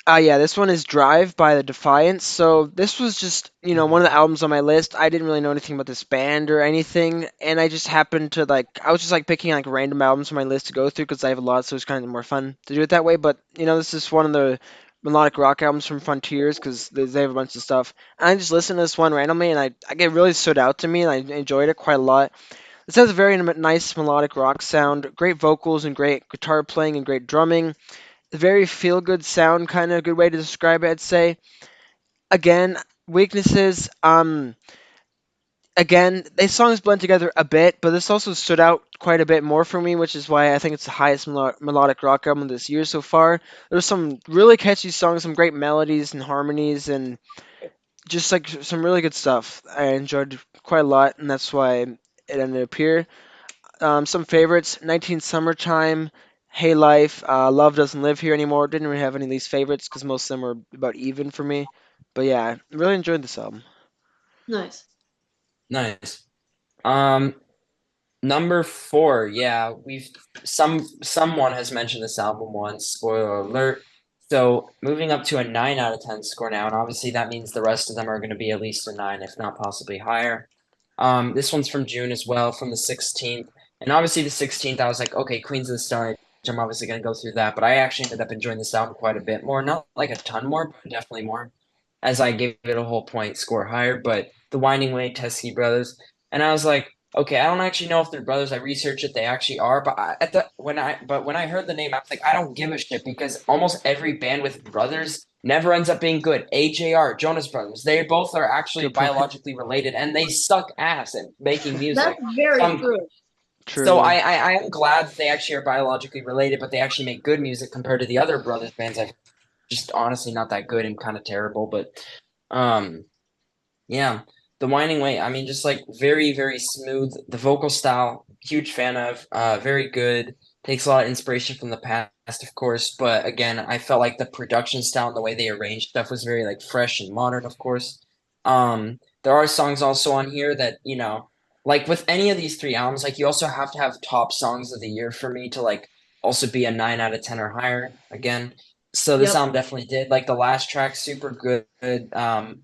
yeah, this one is Drive by the Defiance. So this was just, one of the albums on my list. I didn't really know anything about this band or anything, and I just happened to I was just like picking like random albums from my list to go through because I have a lot, so it's kind of more fun to do it that way. But this is one of the melodic rock albums from Frontiers because they have a bunch of stuff. And I just listened to this one randomly, and I it really stood out to me, and I enjoyed it quite a lot. This has a very nice melodic rock sound, great vocals and great guitar playing and great drumming, very feel good sound, kind of a good way to describe it, I'd say. Again, weaknesses. Again, these songs blend together a bit, but this also stood out quite a bit more for me, which is why I think it's the highest melodic rock album this year so far. There's some really catchy songs, some great melodies and harmonies, and just like some really good stuff. I enjoyed quite a lot, and that's why it ended up here. Some favorites: 19 Summertime, Hey Life, Love Doesn't Live Here Anymore. Didn't really have any of these favorites because most of them were about even for me. But yeah, I really enjoyed this album. Nice. Nice. Um, Number four, yeah, we've someone has mentioned this album once, spoiler alert. So moving up to a 9 out of 10 score now, and obviously that means the rest of them are going to be at least a 9, if not possibly higher. This one's from June as well, from the 16th. And obviously the 16th, I was like, okay, Queens of the Stone Age, I'm obviously going to go through that, but I actually ended up enjoying this album quite a bit more. Not like a ton more, but definitely more. as I gave it a whole point score higher. But The Winding Way, Teskey Brothers, and I was like, okay, I don't actually know if they're brothers. I researched it; they actually are. But when I heard the name, I was like, I don't give a shit because almost every band with brothers never ends up being good. AJR, Jonas Brothers, they both are actually Good point. biologically related, and they suck ass at making music. That's very true. So True. I am glad that they actually are biologically related, but they actually make good music compared to the other brothers bands. I've just honestly not that good and kind of terrible. But um, yeah, The Winding Way. I mean, just like very very smooth. The vocal style, huge fan of. Very good. Takes a lot of inspiration from the past, of course. But again, I felt like the production style and the way they arranged stuff was very like fresh and modern, of course. There are songs also on here that like with any of these three albums, like you also have to have top songs of the year for me to like also be a 9 out of 10 or higher again. So this Yep. album definitely did. Like the last track, super good,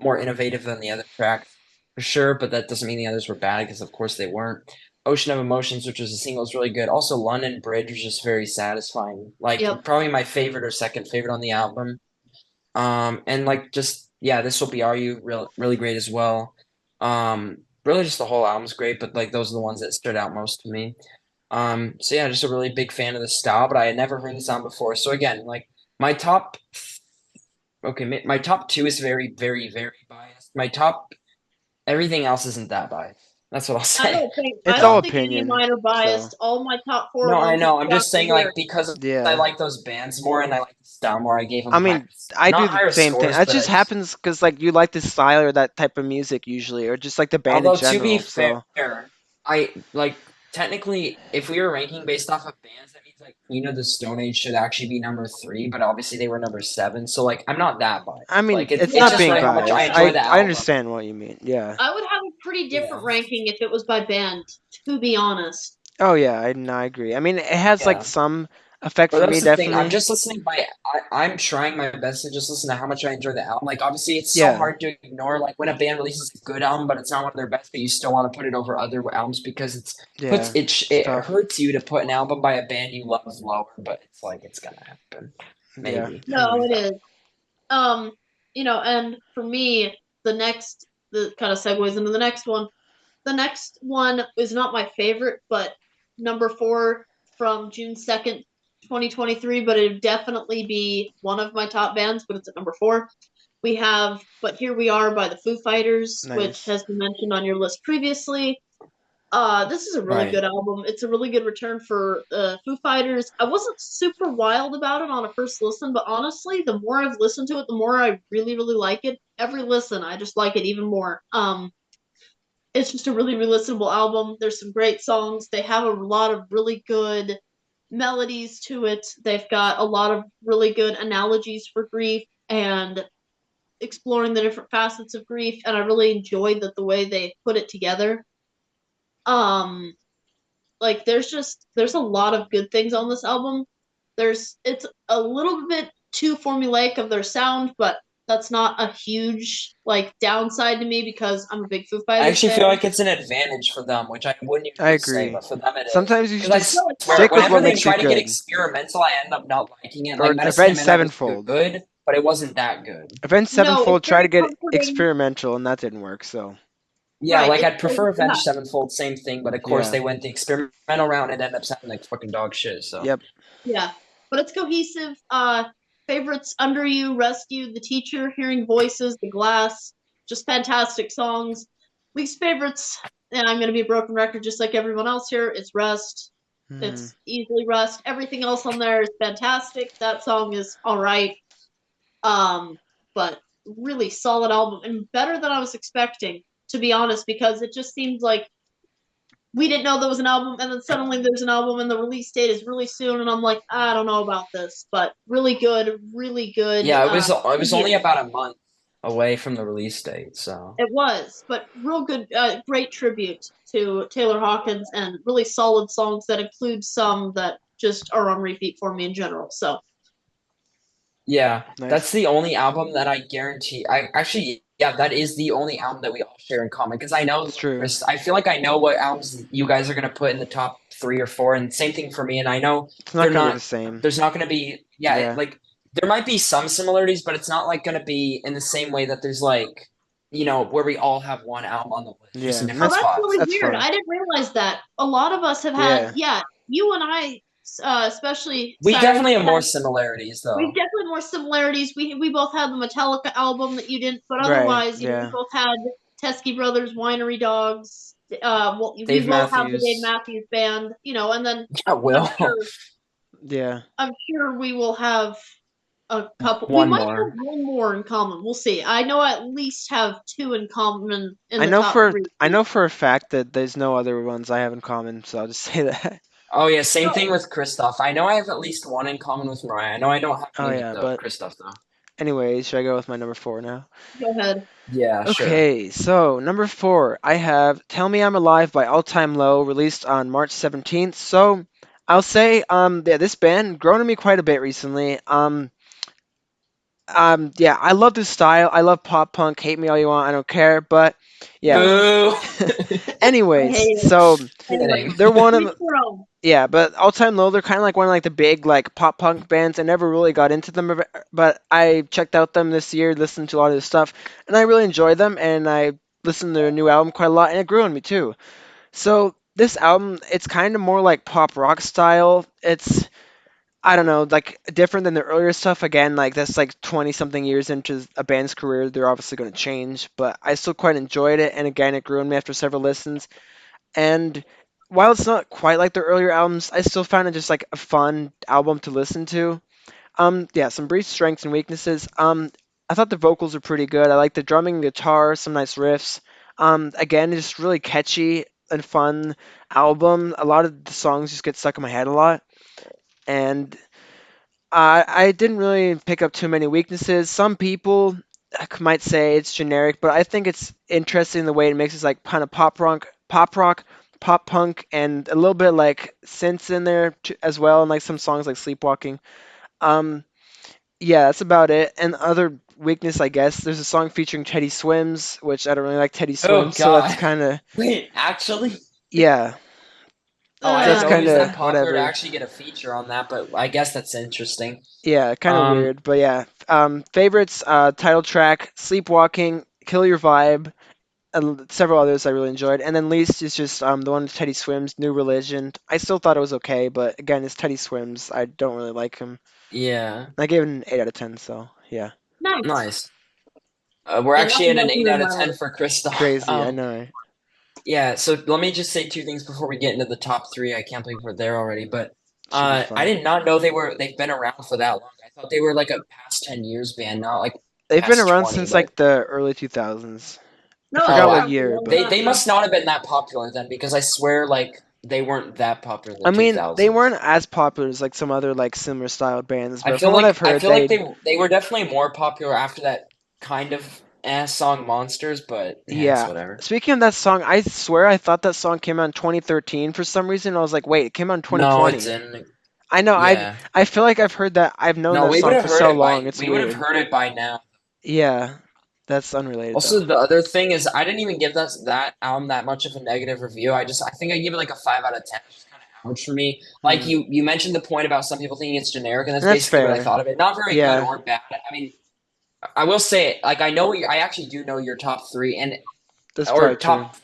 more innovative than the other tracks for sure, but that doesn't mean the others were bad because of course they weren't. Ocean of Emotions, which was a single, is really good. Also, London Bridge was just very satisfying. Like Yep. probably my favorite or second favorite on the album. And like just yeah, This Will Be Are You, really great as well. Really just the whole album's great, but like those are the ones that stood out most to me. So yeah, just a really big fan of the style, but I had never heard the sound before. So again, like my top, okay, my top two is very, very, very biased. My top, everything else isn't that biased. That's what I'll I say. don't think It's I all don't think any of opinion. mine are So biased. All my top four No, I ones are know. I'm just strong saying, for like, years. because I yeah. like those bands more and I like the style more, I gave them I mean, I do not the higher same thing. scores, That but I just just. happens because like you like the style or that type of music usually, or just like the band in Although to be general. fair, So I like technically, if we were ranking based off of bands, that means like Queen of the Stone Age should actually be number three, but obviously they were number seven. So like, I'm not that biased. I mean, Like, it's it's it's not just Yeah, being really how much I biased. enjoy the I album. understand what you mean. Yeah. I would have a pretty Yeah, different ranking if it was by band, to be honest. Oh yeah, I agree. I mean, it has like yeah. some effect But for me, that's the thing. I'm definitely. just listening by. I'm trying my best to just listen to how much I enjoy the album. Like obviously, it's so Yeah. hard to ignore. Like when a band releases a good album, but it's not one of their best, but you still want to put it over other albums because Yeah. It's it tough. hurts you to put an album by a band you love lower. But it's like it's gonna happen, Yeah. maybe. No, Anyway. it is. Um, and for me, the kind of segues into the next one. The next one is not my favorite, but number 4 from June 2nd, 2023, but it'd definitely be one of my top bands, but it's at number 4. We have But Here We Are by the Foo Fighters, which Nice. has been mentioned on your list previously. This is a really Right. good album. It's a really good return for Foo Fighters. I wasn't super wild about it on a first listen, but honestly, the more I've listened to it, the more I really, really like it. Every listen, I just like it even more. It's just a really re-listenable album. There's some great songs. They have a lot of really good melodies to it. They've got a lot of really good analogies for grief and exploring the different facets of grief, and I really enjoyed the way they put it together. Um, like there's a lot of good things on this album. It's a little bit too formulaic of their sound, but that's not a huge like downside to me because I'm a big Foo I Fighters actually fan. feel like it's an advantage for them, which I wouldn't I usually say, agree. but for them it is. Sometimes you should Because just No, it's swear, stick with whenever what they makes you try to get good. experimental, I end up not liking it. Or Like Medicine Avenged Man Never was Sevenfold. good, but it wasn't that good. Avenged no, Sevenfold it's tried to very get comforting. experimental and that didn't work. So Yeah, Right. like It's I'd prefer yeah, Avenged Sevenfold, same thing, but of course yeah. they went the experimental route and ended up sounding like fucking dog shit. So Yep. yeah. But it's cohesive. Favorites Under You, Rescue, The Teacher, Hearing Voices, The Glass, just fantastic songs. Least favorites, and I'm gonna be a broken record just like everyone else here, it's Rust. Hmm. It's easily Rust. Everything else on there is fantastic. That song is alright. But really solid album and better than I was expecting, to be honest, because it just seemed like we didn't know there was an album, and then suddenly there's an album, and the release date is really soon, and I'm like, I don't know about this, but really good, really good. yeah, it was only tribute. about a month away from the release date. So It was, but real good, great tribute to Taylor Hawkins, and really solid songs that include some that just are on repeat for me in general. So yeah, Nice. that's the only album that I guarantee. I actually, yeah, that is the only album that we all share in common because I know, It's true. I feel like I know what albums you guys are gonna put in the top 3 or 4, and same thing for me. And I know It's not they're gonna be not. the same. There's not gonna be, yeah, Yeah. like there might be some similarities, but it's not like going to be in the same way that there's like, where we all have one album on the list, just Yeah, in and Oh, different that's that's spots. really that's weird. fun. I didn't realize that. A lot of us have had, Yeah, yeah, you and I, especially We Cyrus, definitely have more similarities, we've though. definitely more similarities. We both had the Metallica album that you didn't, but right. otherwise, we Yeah, both had Teskey Brothers, Winery Dogs. Well, we Dave both have the Dave Matthews. Matthews Band, and then Yeah, I'm Will. sure, yeah. I'm sure we will have a couple. We One might have more. one more in common. We'll see. I know I at least have two in common in the top three. I know for a fact that there's no other ones I have in common, so I'll just say that. Oh, yeah, same thing So, with Christoph. I know I have at least one in common with Mariah. I know I don't have Oh any with yeah, but Christoph, though. anyways, should I go with my number 4 now? go ahead. Yeah, sure. Okay, so number 4, I have "Tell Me I'm Alive" by All Time Low, released on March 17th. So I'll say, yeah, this band grown on me quite a bit recently. Yeah, I love this style. I love pop punk. Hate me all you want. I don't care. But yeah. Boo! I Anyways, hate it. so Anyway, Kidding. they're one each of their own. yeah, but All Time Low, they're kind of like one of like the big like pop punk bands. I never really got into them, but I checked out them this year, listened to a lot of their stuff, and I really enjoyed them. And I listened to their new album quite a lot, and it grew on me too. So this album, it's kind of more like pop rock style. It's I don't know, like different than the earlier stuff. Again, like that's like 20 something years into a band's career, they're obviously going to change, but I still quite enjoyed it. And again, it grew on me after several listens. And while it's not quite like their earlier albums, I still found it just like a fun album to listen to. Yeah, some brief strengths and weaknesses. I thought the vocals were pretty good. I like the drumming, and guitar, some nice riffs. Again, it's just really catchy and fun album. A lot of the songs just get stuck in my head a lot, and I didn't really pick up too many weaknesses. Some people might say it's generic, but I think it's interesting the way it mixes like kind of pop rock, pop punk, and a little bit like synths in there as well, and like some songs like Sleepwalking. Um, yeah, that's about it. And other weakness, I guess, there's a song featuring Teddy Swims, which I don't really like Teddy Oh, Swims, so that's God. kind of Wait, actually? yeah, Oh, I so didn't that's Uh, know he kind was that of popular to whatever. actually get a feature on that, but I guess that's interesting. Yeah, kind of Um, weird, but yeah. Favorites, title track, Sleepwalking, Kill Your Vibe, and several others I really enjoyed. And then least is just the one with Teddy Swims, New Religion. I still thought it was okay, but again, it's Teddy Swims. I don't really like him. yeah, I gave it an 8 out of 10, so yeah. nice. nice. We're Yeah, actually nothing at an else 8 here in out of my 10 life. for Christoph. Crazy, I know. Yeah, so let me just say two things before we get into the top three. I can't believe we're there already, but Should be I fun. did not know they've been around for that long. I thought they were like a past 10 years band, not like They've been past around 20, since but like the early 2000s. I No, they oh forgot wow. what have year, one but They time, yeah. must not have been that popular then because I swear like they weren't that popular in the I mean, they 2000s. weren't as popular as like some other like similar style bands, but from what I've I heard, feel like they they were definitely more popular after that kind of ass song Monsters, but yeah, it's yeah. whatever. Speaking of that song, I swear I thought that song came out in 2013 for some reason. I was like, wait, it came out in No, it 2020. didn't. I know. Yeah. I feel like I've heard that. I've known No, that we would song have for heard so it long. It's we would have weird. heard it by now. Yeah, that's unrelated Also, though. the other thing is, I didn't even give that album that much of a negative review. I think I give it like a 5 out of 10. It's just kind of average for me. Like Hmm. you mentioned the point about some people thinking it's generic, and that's And that's basically what I fair. thought of it. Not very good Yeah, or bad. I mean, I will say, like I know I actually do know your top three and that's or probably true. top.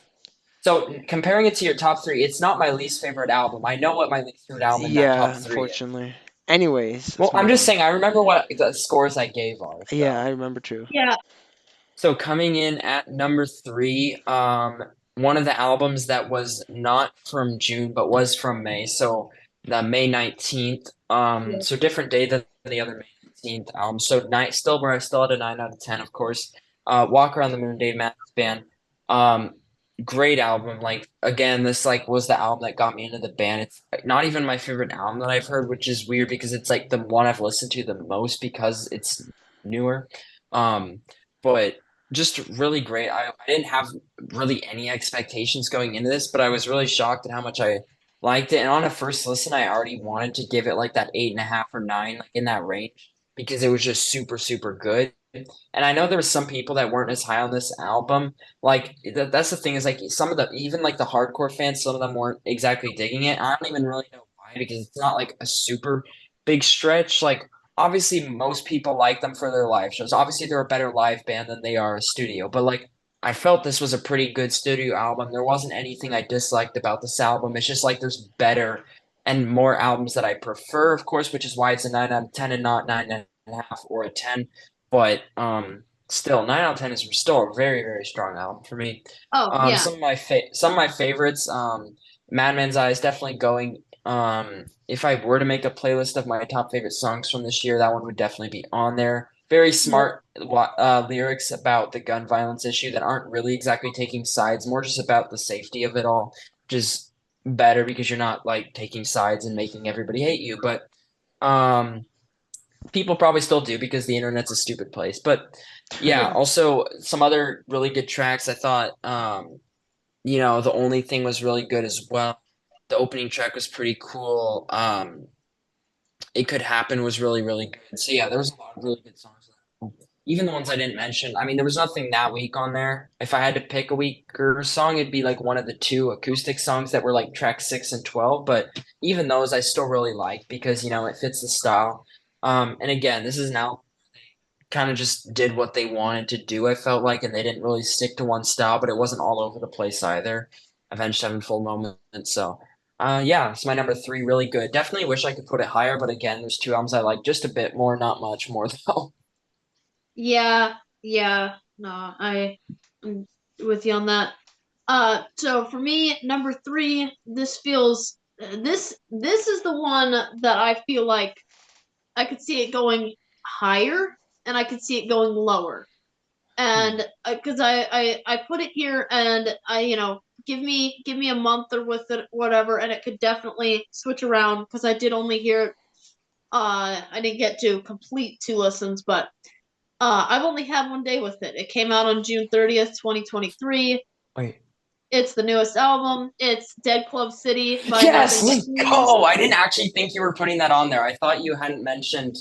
So comparing it to your top three, it's not my least favorite album. I know what my least favorite album in that Yeah, top three is. unfortunately. Anyways, Well, let's I'm move just on. saying, I remember what the scores I gave are. Yeah, I So. remember too. Yeah, So coming in at number three, one of the albums that was not from June but was from May, so the May 19th. yeah. So different day than the other May 19th album. So night still we're still at a 9 out of 10, of course. Walk Around the Moon, Dave Matthews Band. Um, great album. Like again, this like was the album that got me into the band. It's like, not even my favorite album that I've heard, which is weird because it's like the one I've listened to the most because it's newer. But just really great. I didn't have really any expectations going into this, but I was really shocked at how much I liked it. And on a first listen, I already wanted to give it like that 8.5 or 9, like in that range, because it was just super, super good. And I know there were some people that weren't as high on this album. Like that's the thing is like some of the even like the hardcore fans, some of them weren't exactly digging it. I don't even really know why because it's not like a super big stretch. Like obviously most people like them for their live shows. Obviously they're a better live band than they are a studio, but like I felt this was a pretty good studio album. There wasn't anything I disliked about this album. It's just like there's better and more albums that I prefer, of course, which is why it's a 9 out of 10 and not 9.5 or a 10. But still 9 out of 10 is still a very, very strong album for me. Oh yeah. Some of my favorites, Madman's Eye is definitely going. If I were to make a playlist of my top favorite songs from this year, that one would definitely be on there. Very smart lyrics about the gun violence issue that aren't really exactly taking sides, more just about the safety of it all, which is better because you're not like taking sides and making everybody hate you. But um, people probably still do because the internet's a stupid place. But yeah, also some other really good tracks. I thought, the only thing was really good as well. The opening track was pretty cool. It Could Happen was really, really good. So yeah, there was a lot of really good songs. Even the ones I didn't mention. I mean, there was nothing that weak on there. If I had to pick a weaker song, it'd be like one of the two acoustic songs that were like track 6 and 12. But even those I still really like because, it fits the style. And again, this is now kind of just did what they wanted to do, I felt like, and they didn't really stick to one style, but it wasn't all over the place either. Avenged Sevenfold Moment. So yeah, it's my number three, really good. Definitely wish I could put it higher, but again, there's two albums I like just a bit more, not much more though. Yeah, yeah. No, I'm with you on that. So for me, number three, this feels this is the one that I feel like I could see it going higher and I could see it going lower. Hmm. And because I put it here and I give me a month or with it whatever and it could definitely switch around because I did only hear I didn't get to complete two listens, but I've only had one day with it. It came out on June 30th, 2023. Wait. It's the newest album. It's Dead Club City by Yes, Nothing But let's Thieves. go. I didn't actually think you were putting that on there. I thought you hadn't mentioned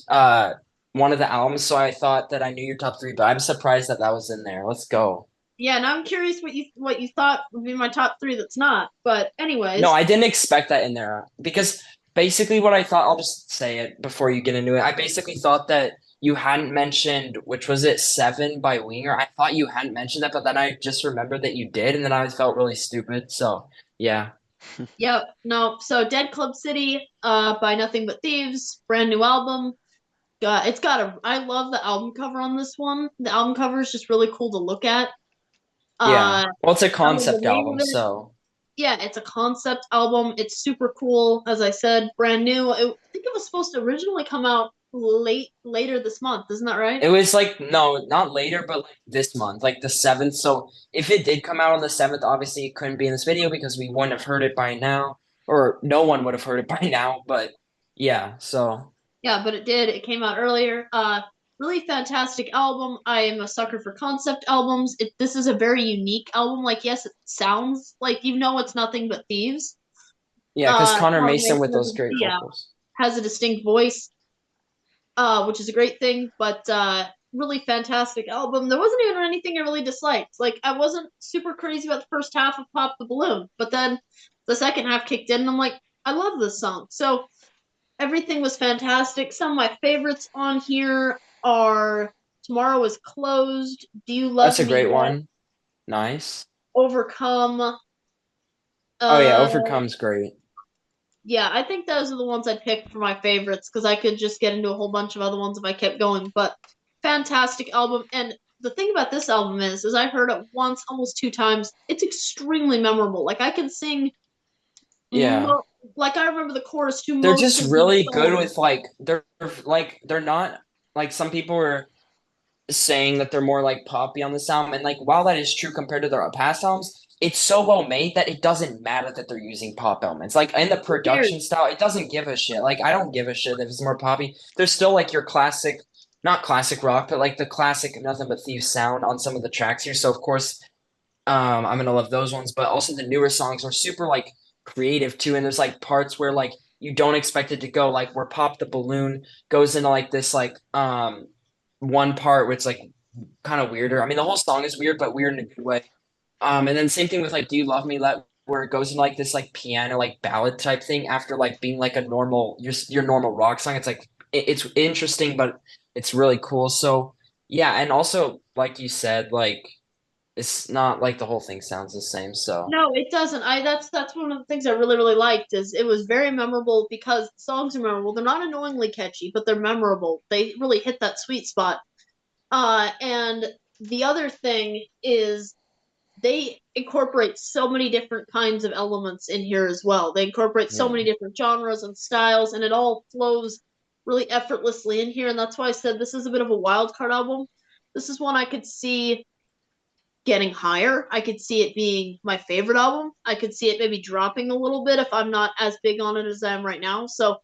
one of the albums, so I thought that I knew your top three, but I'm surprised that that was in there. Let's go. Yeah, and I'm curious what you thought would be my top three that's not. But No, anyways, I didn't expect that in there because basically what I thought, I'll just say it before you get into it. I basically thought that you hadn't mentioned, which was it, Seven by Winger. I thought you hadn't mentioned that, but then I just remembered that you did, and then I felt really stupid. So, yeah. yep, no. So Dead Club City, by Nothing But Thieves, brand new album. It's got a. I love the album cover on this one. The album cover is just really cool to look at. Yeah. Uh, Well, it's a I love the concept name of album, it. so Yeah, it's a concept album. It's super cool. As I said, brand new. I think it was supposed to originally come out later this month. Isn't that right? it was like, no, not later, but like this month, like the 7th. So if it did come out on the 7th, obviously it couldn't be in this video because we wouldn't have heard it by now, or no one would have heard it by now. But yeah, so Yeah, but it did. It came out earlier. Really fantastic album. I am a sucker for concept albums. This is a very unique album. Like, yes, it sounds like it's nothing but thieves. yeah, because Connor Connor Mason Mason with those great yeah, vocals. has a distinct voice, which is a great thing. But really fantastic album. There wasn't even anything I really disliked. Like, I wasn't super crazy about the first half of Pop the Balloon, but then the second half kicked in, and I'm like, I love this song. So everything was fantastic. Some of my favorites on here are Tomorrow is Closed, Do You That's Love a Me great Yet, one. Nice. Overcome. Oh yeah, Uh, Overcome's great. yeah, I think those are the ones I'd pick for my favorites because I could just get into a whole bunch of other ones if I kept going. But fantastic album. And the thing about this album is I heard it once, almost two times. It's extremely memorable. Like I can sing, Yeah. mo- like I remember the chorus to They're most just of these really good songs. with they're not like some people were saying that they're more like poppy on this album. And like while that is true compared to their past albums, it's so well made that it doesn't matter that they're using pop elements. Like in the Who cares? production style, it doesn't give a shit. Like I don't give a shit if it's more poppy. There's still like your classic, not classic rock, but like the classic Nothing But Thieves sound on some of the tracks here. So of course, I'm gonna love those ones. But also the newer songs are super like creative too. And there's like parts where like you don't expect it to go, like where Pop the Balloon goes into like this like one part where it's like kind of weirder. I mean, the whole song is weird, but weird in a good way. And then same thing with like "Do You Love Me?" Where it goes into like this like piano like ballad type thing after like being like a normal your normal rock song. It's like it's interesting, but it's really cool. So yeah, and also like you said, like it's not like the whole thing sounds the same. So No, it doesn't. That's one of the things I really really liked is it was very memorable because the songs are memorable. They're not annoyingly catchy, but they're memorable. They really hit that sweet spot. And the other thing is they incorporate so many different kinds of elements in here as well. They incorporate so yeah, many different genres and styles, and it all flows really effortlessly in here. And that's why I said this is a bit of a wild card album. This is one I could see getting higher. I could see it being my favorite album. I could see it maybe dropping a little bit if I'm not as big on it as I am right now. So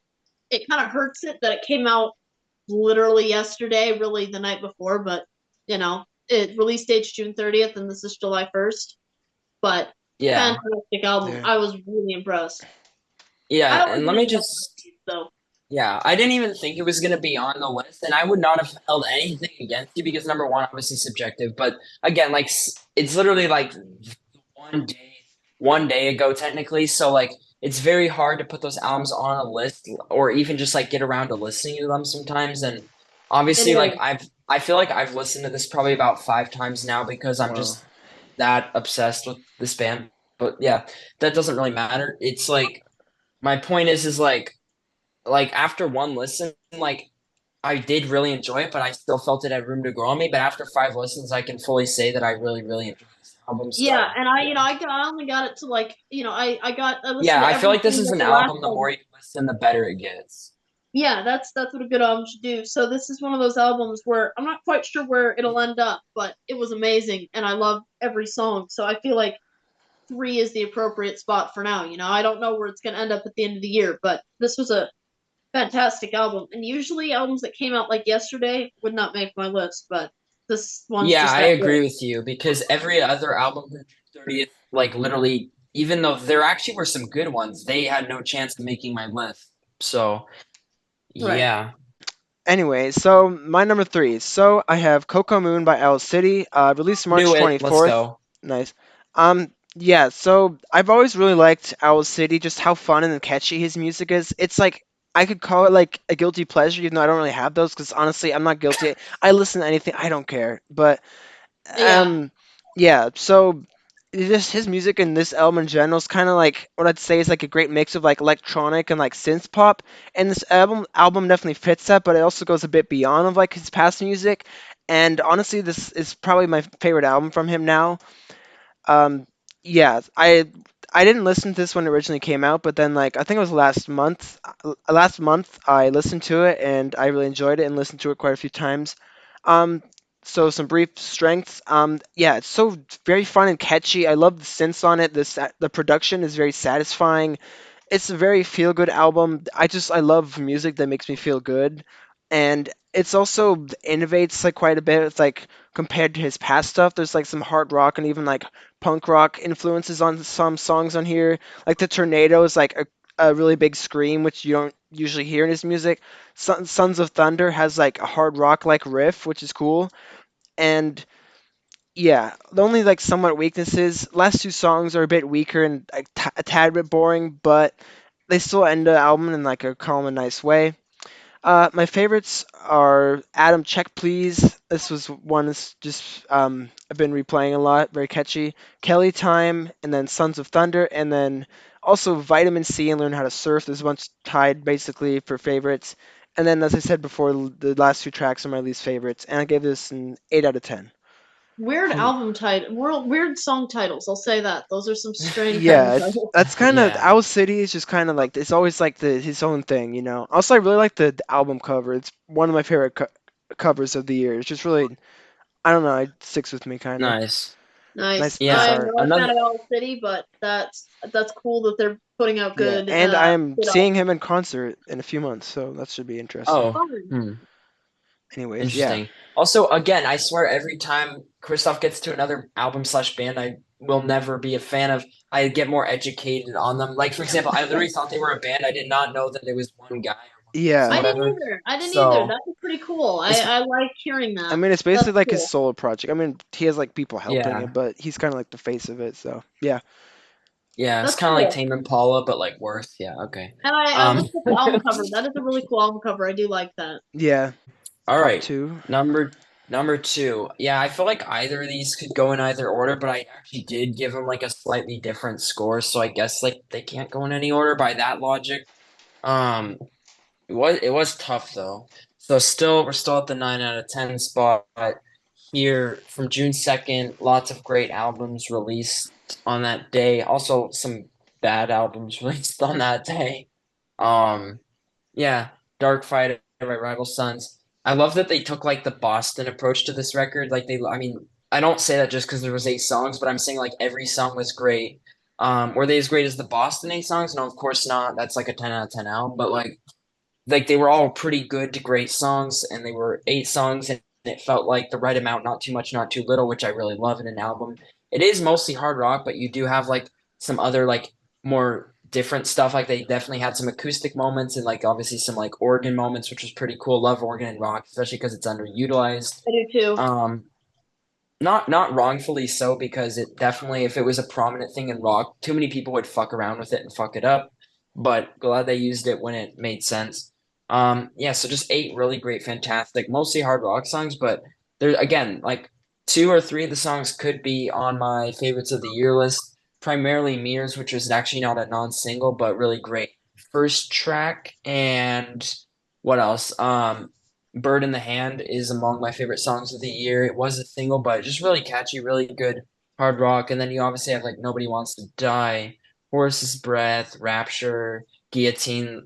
it kind of hurts it that it came out literally yesterday, really the night before, but it release date's June 30th and this is July 1st. But yeah, fantastic album. Yeah. I was really impressed. I yeah. always And let me like just though. Yeah, I didn't even think it was going to be on the list, and I would not have held anything against you because number one, obviously subjective, but again, like it's literally like one day, one day ago technically, so like it's very hard to put those albums on a list or even just like get around to listening to them sometimes. And It obviously, like is. I feel like I've listened to this probably about 5 times now because I'm Wow. just that obsessed with this band. But yeah, that doesn't really matter. It's like my point is like after one listen, like I did really enjoy it, but I still felt it had room to grow on me. But after 5 listens, I can fully say that I really, really enjoyed this album. Yeah, So and yeah, I only got it to like, I listened yeah, to I feel like this everything is but an the last album. The more one. you listen, the better it gets. Yeah, that's what a good album should do. So this is one of those albums where I'm not quite sure where it'll end up, but it was amazing and I love every song. So I feel like three is the appropriate spot for now. I don't know where it's gonna end up at the end of the year, but this was a fantastic album. And usually albums that came out like yesterday would not make my list, but this one's Yeah, just I that good. agree with you because every other album from 30th, like literally, even though there actually were some good ones, they had no chance of making my list. So Right. yeah, Anyway, so my number three. So I have Coco Moon by Owl City, released March knew it. Let's 24th. go. Nice. Yeah, so I've always really liked Owl City, just how fun and catchy his music is. It's like I could call it like a guilty pleasure, even though I don't really have those, because honestly, I'm not guilty. I listen to anything, I don't care. But Yeah. um, yeah, so just his music and this album in general is kind of like what I'd say is like a great mix of like electronic and like synth pop. And this album definitely fits that, but it also goes a bit beyond of like his past music. And honestly, this is probably my favorite album from him now. Um, yeah, I didn't listen to this when it originally came out, but then like I think it was last month. Last month I listened to it and I really enjoyed it and listened to it quite a few times. Um, so some brief strengths. Yeah, it's so very fun and catchy. I love the synths on it. The production is very satisfying. It's a very feel good album. I love music that makes me feel good, and it's also innovates like quite a bit. It's like compared to his past stuff, there's like some hard rock and even like punk rock influences on some songs on here. Like the Tornado is like a really big scream, which you don't usually hear in his music. Sons of Thunder has like a hard rock like riff, which is cool. And yeah, the only like somewhat weaknesses, last two songs are a bit weaker and like a tad bit boring, but they still end the album in like a calm and nice way. My favorites are Adam Check Please. This was one that's just I've been replaying a lot, very catchy. Kelly Time, and then Sons of Thunder, and then also Vitamin C and Learn How to Surf. There's a bunch tied basically for favorites. And then, as I said before, the last two tracks are my least favorites, and I gave this an 8 out of 10. Weird Hmm. album title, weird song titles. I'll say that. Those are some strange album Yeah, titles. that's kind of Yeah, Owl City is just kind of like it's always like his own thing, you know. Also, I really like the album cover. It's one of my favorite covers of the year. It's just really I don't know. It sticks with me kind of. nice. Nice. Nice, nice I Yeah, am art. not a fan another. of Owl City, but that's cool that they're putting out Yeah, good and I am good seeing albums. him in concert in a few months, so that should be interesting. Oh, Fun. hmm. Anyways, yeah, Interesting. Also, again, I swear every time Christoph gets to another album slash band, I will never be a fan of. I get more educated on them. Like, for example, I literally thought they were a band. I did not know that it was one guy or one person, I yeah. didn't whatever. either. I didn't either. So, That's pretty cool. it's, I like hearing I that. mean, it's That's basically like his cool. solo project. I mean, he has like people helping yeah, it, but he's kind of like the face of it. So yeah. Yeah, it's That's kind of like cool. Tame Impala, but like worse. Yeah, okay. And I Um, looked at the album cover. That is a really cool album cover. I do like that. Yeah, all top right. two. Number number two. Yeah, I feel like either of these could go in either order, but I actually did give them like a slightly different score, so I guess like they can't go in any order by that logic. Um, it was tough though. So still we're still at the 9 out of 10 spot here from June 2nd. Lots of great albums released on that day. Also some bad albums released on that day. Um, yeah, Dark Fighter by Rival Sons. I love that they took like the Boston approach to this record. Like I mean, I don't say that just because there was 8 songs, but I'm saying like every song was great. Were they as great as the Boston 8 songs? No, of course not. That's like a 10 out of 10 album. But like they were all pretty good to great songs, and they were 8 songs, and it felt like the right amount, not too much, not too little, which I really love in an album. It is mostly hard rock, but you do have like some other like more different stuff. Like they definitely had some acoustic moments and like obviously some like organ moments, which was pretty cool. Love organ and rock, especially because it's underutilized. I do too. Um, not wrongfully so, because it definitely, if it was a prominent thing in rock, too many people would fuck around with it and fuck it up. But glad they used it when it made sense. Yeah, so just 8 really great, fantastic, mostly hard rock songs, but there again, like 2 or 3 of the songs could be on my favorites of the year list. Primarily Mirrors, which was actually not a non-single, but really great first track, and what else? Bird in the Hand is among my favorite songs of the year. It was a single, but just really catchy, really good hard rock. And then you obviously have like Nobody Wants to Die, Horse's Breath, Rapture, Guillotine,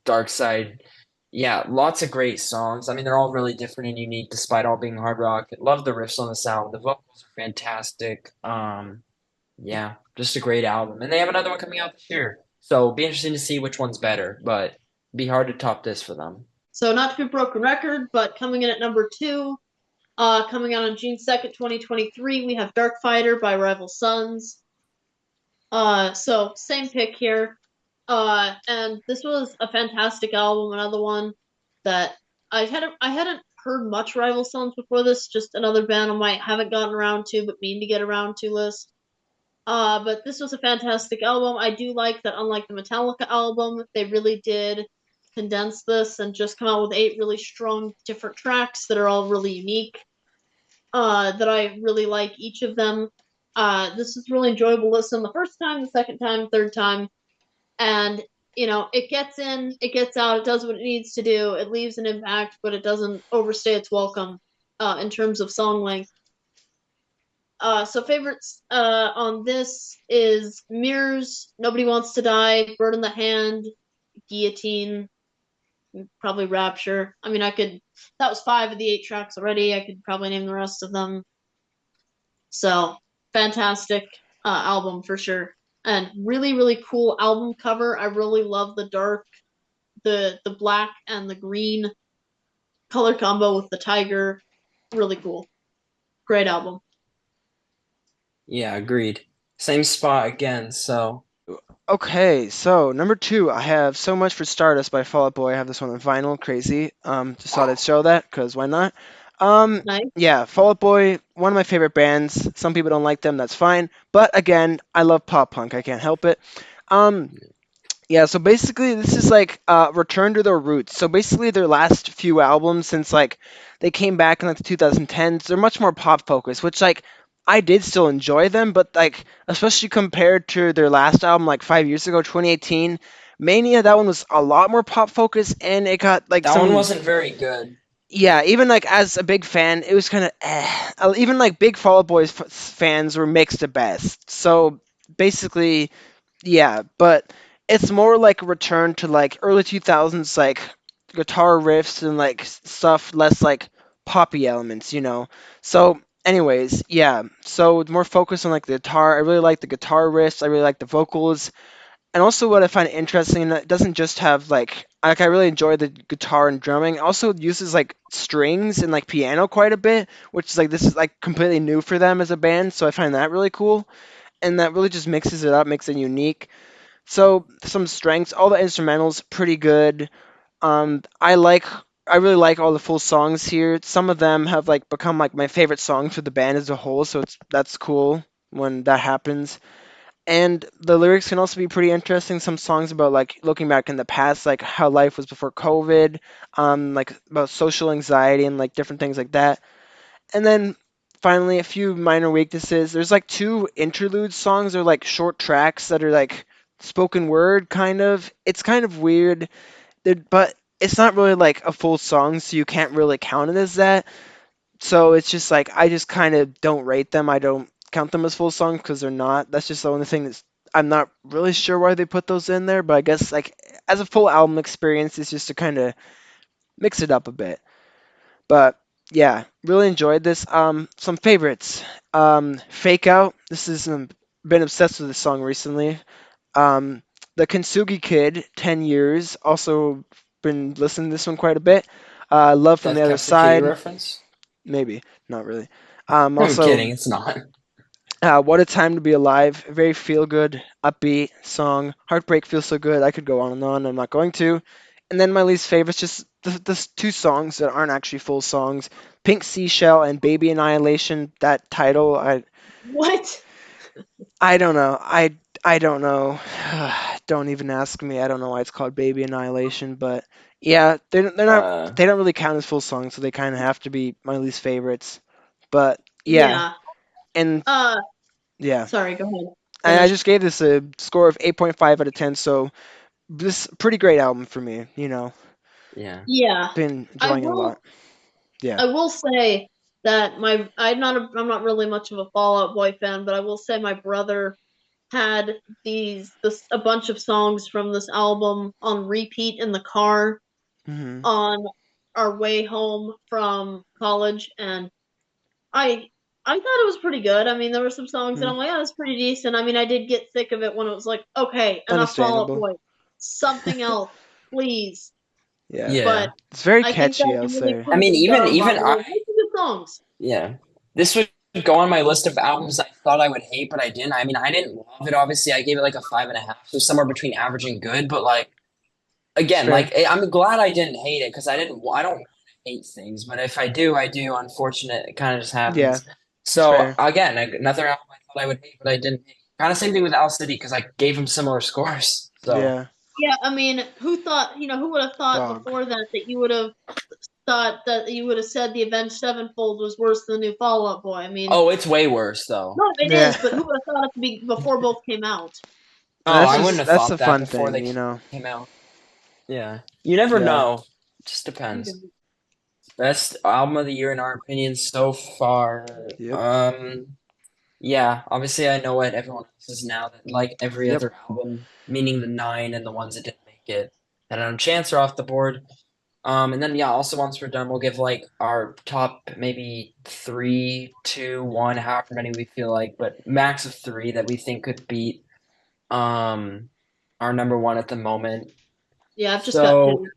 Dark Side. Yeah, lots of great songs. I mean, they're all really different and unique despite all being hard rock. Love the riffs on the sound. The vocals are fantastic. Yeah, just a great album. And they have another one coming out this year. So it'll be interesting to see which one's better, but it'd be hard to top this for them. So not to be a broken record, but coming in at number two, coming out on June 2nd, 2023, we have Dark Fighter by Rival Sons. So same pick here. And this was a fantastic album, another one that I hadn't heard much Rival Sons before this, just another band I might haven't gotten around to but mean to get around to list. But this was a fantastic album. I do like that, unlike the Metallica album, they really did condense this and just come out with 8 really strong different tracks that are all really unique. That I really like each of them. This is really enjoyable to listen the first time, the second time, third time, and it gets in, it gets out, it does what it needs to do, it leaves an impact, but it doesn't overstay its welcome in terms of song length. So favorites on this is Mirrors, Nobody Wants to Die, Bird in the Hand, Guillotine, probably Rapture. I mean, that was 5 of the 8 tracks already. I could probably name the rest of them. So fantastic album for sure. And really, really cool album cover. I really love the black and the green color combo with the tiger. Really cool. Great album. Yeah, agreed. Same spot again, so Okay, so number two, I have So Much for Stardust by Fall Out Boy. I have this one on vinyl, crazy. Just thought I'd show that, because why not? Nice. Yeah, Fall Out Boy, one of my favorite bands. Some people don't like them, that's fine. But again, I love pop punk, I can't help it. Um, yeah, so basically this is like return to their roots. So basically their last few albums since like they came back in like the 2010s, they're much more pop focused, which like I did still enjoy them, but like especially compared to their last album like 5 years ago, 2018, Mania, that one was a lot more pop focused and it got like that one some, wasn't very good. yeah, even like as a big fan, it was kind of even like big Fall Out Boy fans were mixed at best. So basically, yeah, but it's more like a return to like early 2000s like guitar riffs and like stuff less like poppy elements. So anyways, yeah. So it's more focused on like the guitar. I really like the guitar riffs. I really like the vocals. And also what I find interesting, it doesn't just have like I really enjoy the guitar and drumming. It also uses like strings and like piano quite a bit, which is like this is like completely new for them as a band, so I find that really cool. And that really just mixes it up, makes it unique. So some strengths, all the instrumentals pretty good. I really like all the full songs here. Some of them have like become like my favorite songs for the band as a whole, so that's cool when that happens. And the lyrics can also be pretty interesting. Some songs about like looking back in the past, like how life was before COVID, like about social anxiety and like different things like that. And then finally, a few minor weaknesses. There's like two interlude songs or like short tracks that are like spoken word kind of. It's kind of weird, but it's not really like a full song, so you can't really count it as that. So it's just like I just kind of don't rate them. I don't count them as full songs because they're not. That's just the only thing that's I'm not really sure why they put those in there, but I guess like as a full album experience, it's just to kind of mix it up a bit. But yeah, really enjoyed this. Some favorites. Fake Out. This is been obsessed with this song recently. Um, the Kintsugi Kid, 10 years. Also been listening to this one quite a bit. Love from the Death Other Cab for Kitty Side. reference? Maybe, not really. I'm Also, kidding, it's not. What a Time to Be Alive. Very feel good, upbeat song. Heartbreak feels so good. I could go on and on. I'm not going to. And then my least favorite is just the two songs that aren't actually full songs. Pink Seashell and Baby Annihilation. That title, What? I don't know. I don't know. Don't even ask me. I don't know why it's called Baby Annihilation, but yeah, they're not Uh, they don't really count as full songs, so they kind of have to be my least favorites. But yeah, Yeah. and Uh, yeah. sorry, go ahead. And I Finish. just gave this a score of 8.5 out of 10, so this pretty great album for me, yeah. Yeah. been I enjoying it a will lot. Yeah. I will say that I'm not really much of a Fall Out Boy fan, but I will say my brother had a bunch of songs from this album on repeat in the car Hmm. on our way home from college, and I I thought it was pretty good. I mean, there were some songs that Hmm. I'm like, oh, that's pretty decent. I mean, I did get sick of it when it was like, okay, enough Fall Out Understandable. Boy, something else, please. Yeah. But Yeah. It's very I think catchy, that I'll he really say. I proved mean, his even job by even I making good songs. yeah. This would go on my list of albums I thought I would hate, but I didn't. I mean, I didn't love it, obviously. I gave it like a 5.5, so somewhere between average and good, but like It's again, fair. like I'm glad I didn't hate it because I don't hate things, but if I do, I do. Unfortunate, it kind of just Yeah, happens. it's So fair. again, another album I thought I would hate, but I didn't hate. Kind of same thing with Al City because I gave him similar scores. So Yeah. Yeah, I mean, who would have thought Dog. before that you would have thought that you would have said the Avenged Sevenfold was worse than the new Fall Out Boy? I mean, oh, it's way worse though. no, it Yeah. is, but who would have thought it to be before both came out? Oh, That's I wouldn't just have that's the thought that fun before thing, they you know. came out. Yeah, you never Yeah. know. Just depends. Best album of the year in our opinion so far. Yep. Yeah, obviously I know what everyone else is now that like every Yep. other album, meaning the nine and the ones that didn't make it, that had a chance are off the board. And then yeah, also once we're done, we'll give like our top maybe three, two, one, however many we feel like, but max of three that we think could beat um our number one at the moment. Yeah, I've just got So two.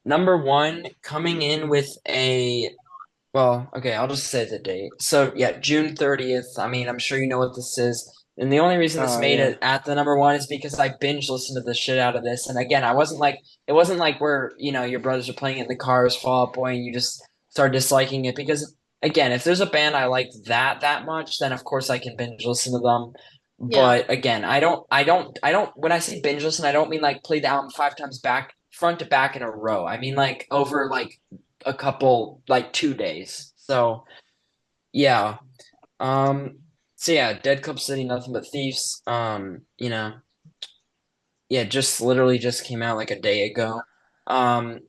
number one coming in with a well, okay, I'll just say the date. So yeah, June 30th. I mean, I'm sure you know what this is. And the only reason this Oh made yeah. it at the number one is because I binge listened to the shit out of this. And again, I wasn't like it wasn't like where, your brothers are playing it in the cars, Fall Out Boy, and you just start disliking it. Because again, if there's a band I like that much, then of course I can binge listen to them. Yeah, But again, I don't when I say binge listen, I don't mean like play the album 5 times back, front to back in a row. I mean like over like a couple like 2 days. So yeah. Um so yeah, Dead Club City, Nothing But Thieves. Yeah, just literally just came out like a day ago. Um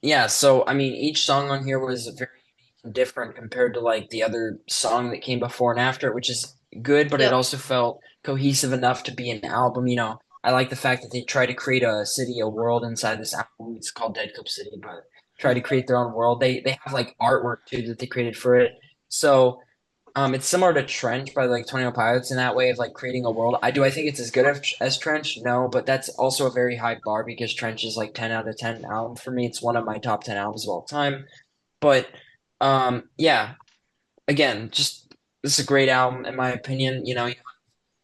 yeah, so I mean each song on here was very unique and different compared to like the other song that came before and after it, which is good, but it yep, also felt cohesive enough to be an album, I like the fact that they try to create a city, a world inside this album. It's called Dead Club City, but try to create their own world. They have like artwork too that they created for it. So it's similar to Trench by like 21 Pilots in that way of like creating a world. I think it's as good as Trench? No, but that's also a very high bar because Trench is like 10 out of 10 album for me. It's one of my top 10 albums of all time. But yeah, again, just this is a great album in my opinion.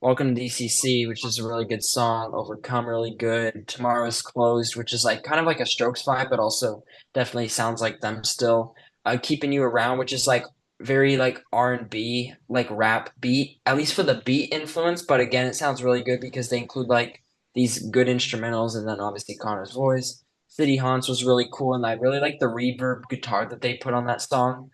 Welcome to DCC, which is a really good song. Overcome, really good. Tomorrow's Closed, which is like kind of like a Strokes vibe, but also definitely sounds like them still. Keeping You Around, which is like very like R&B, like rap beat, at least for the beat influence. But again, it sounds really good because they include like these good instrumentals and then obviously Connor's voice. City Haunts was really cool, and I really like the reverb guitar that they put on that song.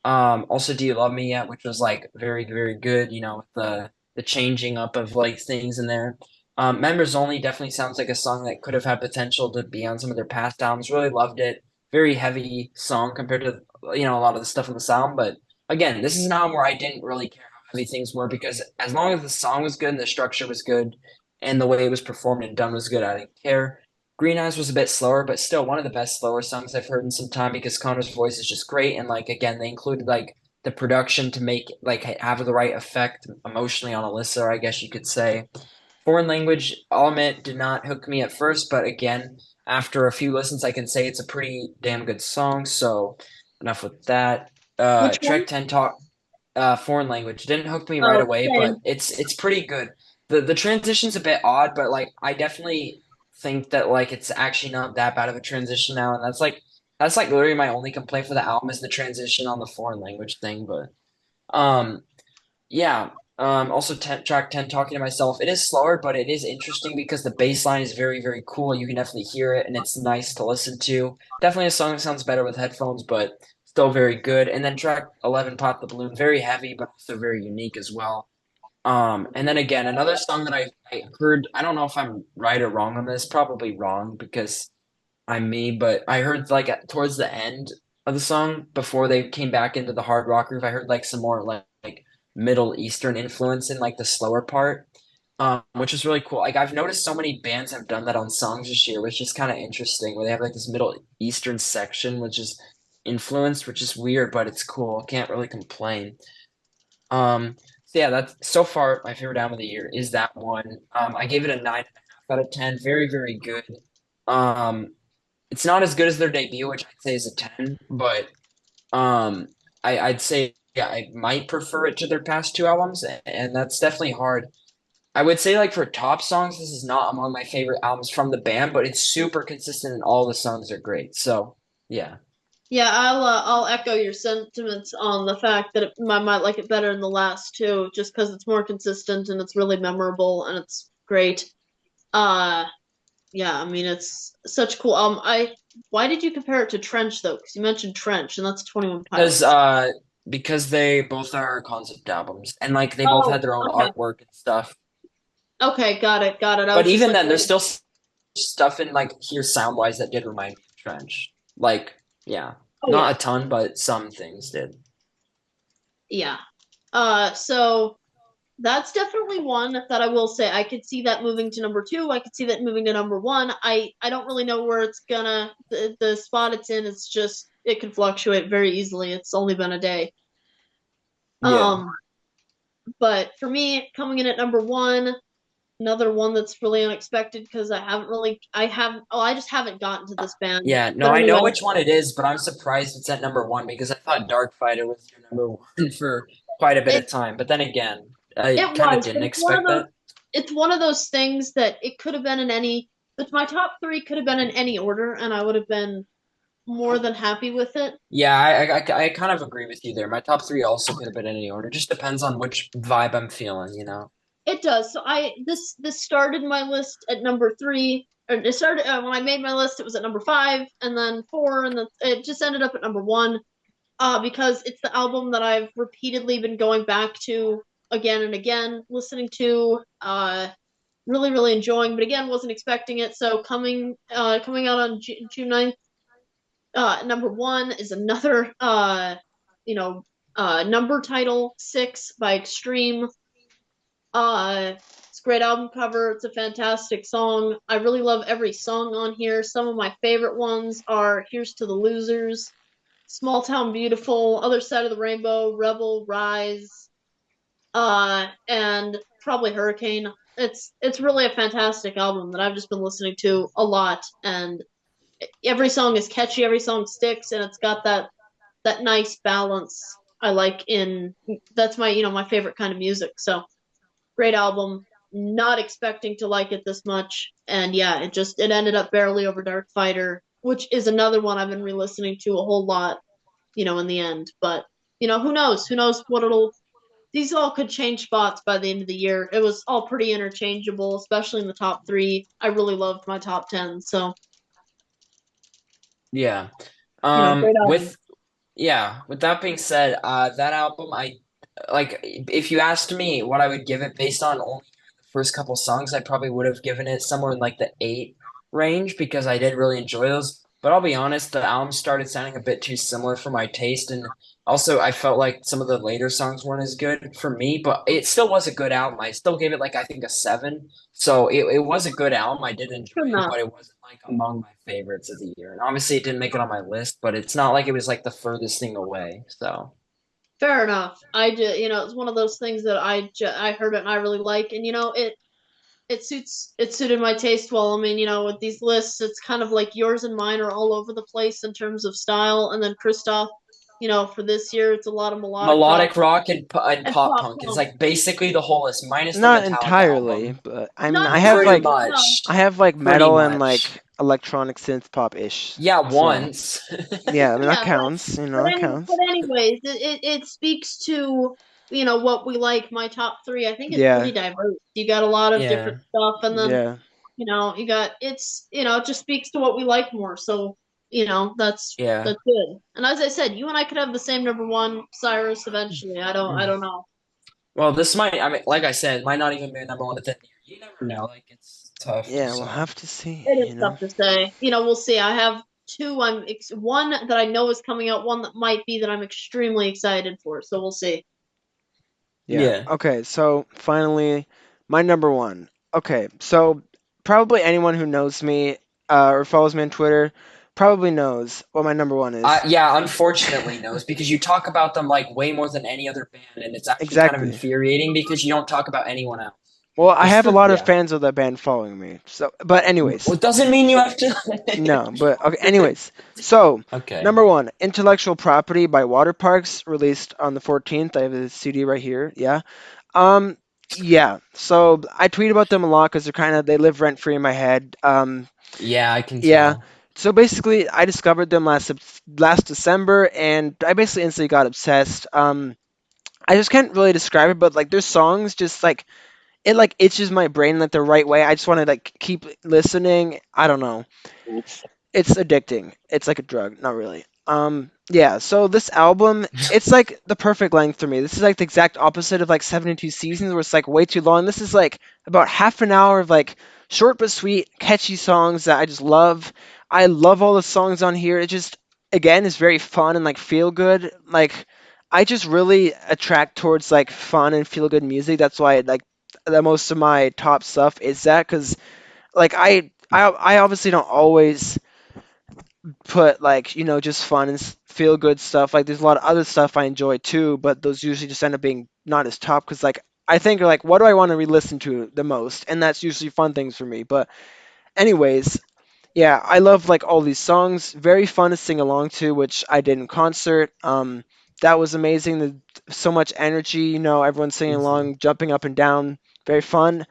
Also, Do You Love Me Yet, which was like very, very good, with the changing up of like things in there. Members Only definitely sounds like a song that could have had potential to be on some of their past albums. Really loved it. Very heavy song compared to a lot of the stuff in the sound, but again, this is an album where I didn't really care how heavy things were because as long as the song was good and the structure was good and the way it was performed and done was good, I didn't care. Green Eyes was a bit slower, but still one of the best slower songs I've heard in some time because Connor's voice is just great. And like again, they included like the production to make like have the right effect emotionally on Alyssa, I guess you could say. Foreign Language, I'll admit, did not hook me at first, but again, after a few listens, I can say it's a pretty damn good song. So enough with that. Which one? Track 10 talk Foreign Language didn't hook me right Oh, away, but same. it's pretty good. The transition's a bit odd, but like I definitely think that like it's actually not that bad of a transition now, and that's like literally my only complaint for the album is the transition on the foreign language thing. But um yeah. Also, track 10, Talking to Myself. It is slower, but it is interesting because the bass line is very, very cool. You can definitely hear it, and it's nice to listen to. Definitely a song that sounds better with headphones, but still very good. And then track 11, Pop the Balloon. Very heavy, but also very unique as well. And then again, another song that I heard, I don't know if I'm right or wrong on this, probably wrong because I'm me, but I heard like towards the end of the song before they came back into the hard rock groove, I heard like some more like Middle Eastern influence in like the slower part, which is really cool. Like I've noticed so many bands have done that on songs this year, which is kind of interesting, where they have like this Middle Eastern section, which is influenced, which is weird, but it's cool. Can't really complain. So yeah, that's so far my favorite album of the year is that one. I gave it a 9.5 out of 10. Very, very good. Um, it's not as good as their debut, which I'd say is a 10, but um, I'd say yeah, I might prefer it to their past two albums, and that's definitely hard. I would say like for top songs, this is not among my favorite albums from the band, but it's super consistent and all the songs are great. So yeah. Yeah, I'll echo your sentiments on the fact that I might like it better than the last two, just because it's more consistent and it's really memorable and it's great. Uh, yeah, I mean it's such cool. I why did you compare it to Trench though? Because you mentioned Trench, and that's 21 Because Pilots. because they both are concept albums and like they both Oh, had their own okay, artwork and stuff. okay, got it, got it. I But was just even like, then, there's still stuff in like here sound wise that did remind me of Trench. Like, yeah, oh not yeah, a ton, but some things did. yeah. So that's definitely one that I will say I could see that moving to number two. I could see that moving to number one. I don't really know where it's gonna the spot it's in. It's just it can fluctuate very easily. It's only been a day. Yeah. Um, but for me, coming in at number one, another one that's really unexpected because I just haven't gotten to Uh, this band. Yeah, no, But I know anyway, which one it is, but I'm surprised it's at number one because I thought Dark Fighter was your number one for quite a bit it of time. But then again, I it kind of was, but didn't expect that. it's one of those things that it could have been in any. But my top three could have been in any order, and I would have been more than happy with it. Yeah, I kind of agree with you there. My top three also could have been in any order. Just depends on which vibe I'm feeling. It does. So this started my list at number three. Or it started when I made my list. It was at number five, and then four, and then it just ended up at number one. Because it's the album that I've repeatedly been going back to again and again, listening to. Really, really enjoying. But again, wasn't expecting it. So coming out on June 9th, number one is another you know number title six by Extreme. It's a great album cover. It's a fantastic song. I really love every song on here. Some of my favorite ones are "Here's to the Losers," "Small Town Beautiful," "Other Side of the Rainbow," "Rebel," "Rise," and probably "Hurricane." It's really a fantastic album that I've just been listening to a lot, and every song is catchy, every song sticks, and it's got that nice balance I like in that's my favorite kind of music. So great album. Not expecting to like it this much, and yeah, it ended up barely over Dark Fighter, which is another one I've been re-listening to a whole lot, in the end. But who knows? Who knows what it'll. These all could change spots by the end of the year. It was all pretty interchangeable, especially in the top three. I really loved my top 10. So, Yeah. great album. With that being said, that album, I like. If you asked me what I would give it based on only the first couple songs, I probably would have given it somewhere in like the 8 range because I did really enjoy those. But I'll be honest, the album started sounding a bit too similar for my taste, and also I felt like some of the later songs weren't as good for me. But it still was a good album. I still gave it like I think a 7. So it was a good album. I did enjoy Good it, enough. but it wasn't like among my favorites of the year. And obviously, it didn't make it on my list, but it's not like it was like the furthest thing away. So Fair enough. I just, it's one of those things that I heard it and I really like, and it suited my taste well. I mean, with these lists, it's kind of like yours and mine are all over the place in terms of style, and then Christoph, for this year, it's a lot of melodic rock melodic rock and and pop pop punk is punk. like basically the whole list, minus the Not Metallica entirely, album. but I mean, Not I have Pretty like entirely, no. much. metal and Pretty much. like electronic synth pop ish. Yeah, So once. yeah, I mean that Yeah, counts. That but counts. anyways, it speaks to what we like. My top three, I think it's pretty Yeah, diverse. You got a lot of Yeah. different stuff, and then yeah, you got it just speaks to what we like more. So that's Yeah. good. And as I said, you and I could have the same number one, Cyrus. Eventually, I don't know. Well, this might, I mean, like I said, might not even be number one at the end of the year. You never know. Like, it's tough. yeah. We'll So, have to see. It is tough to say. We'll see. I have two. One that I know is coming out. One that might be that I'm extremely excited for. So we'll see. Yeah. yeah. Okay, so finally, my number one. Okay, so probably anyone who knows me or follows me on Twitter probably knows what my number one is. Yeah, unfortunately knows because you talk about them like way more than any other band, and it's actually kind of Exactly. infuriating because you don't talk about anyone else. Well, I have a lot of Yeah. fans of that band following me. So, but anyways, Well, it doesn't mean you have to. no, but okay, anyways. So, Okay. number one, Intellectual Property by Waterparks, released on the 14th. I have the CD right here. Yeah. Um, yeah. So I tweet about them a lot because they live rent free in my head. Yeah, I can Yeah. tell. So basically, I discovered them last December, and I basically instantly got obsessed. I just can't really describe it, but like their songs just like it like itches my brain like the right way. I just want to like keep listening. I don't know. It's addicting. It's like a drug, not really. Yeah, so this album, it's like the perfect length for me. This is like the exact opposite of like 72 Seasons where it's like way too long. This is like about half an hour of like short but sweet, catchy songs that I just love. I love all the songs on here. It just again is very fun and like feel good. Like I just really attract towards like fun and feel good music. That's why like the most of my top stuff is that cuz like I obviously don't always put like just fun and feel good stuff. Like there's a lot of other stuff I enjoy too, but those usually just end up being not as top because like I think like what do I want to re-listen to the most, and that's usually fun things for me. But anyways, yeah, I love like all these songs. Very fun to sing along to, which I did in concert. That was amazing. So much energy. Everyone singing Mhm. along, jumping up and down. Very fun.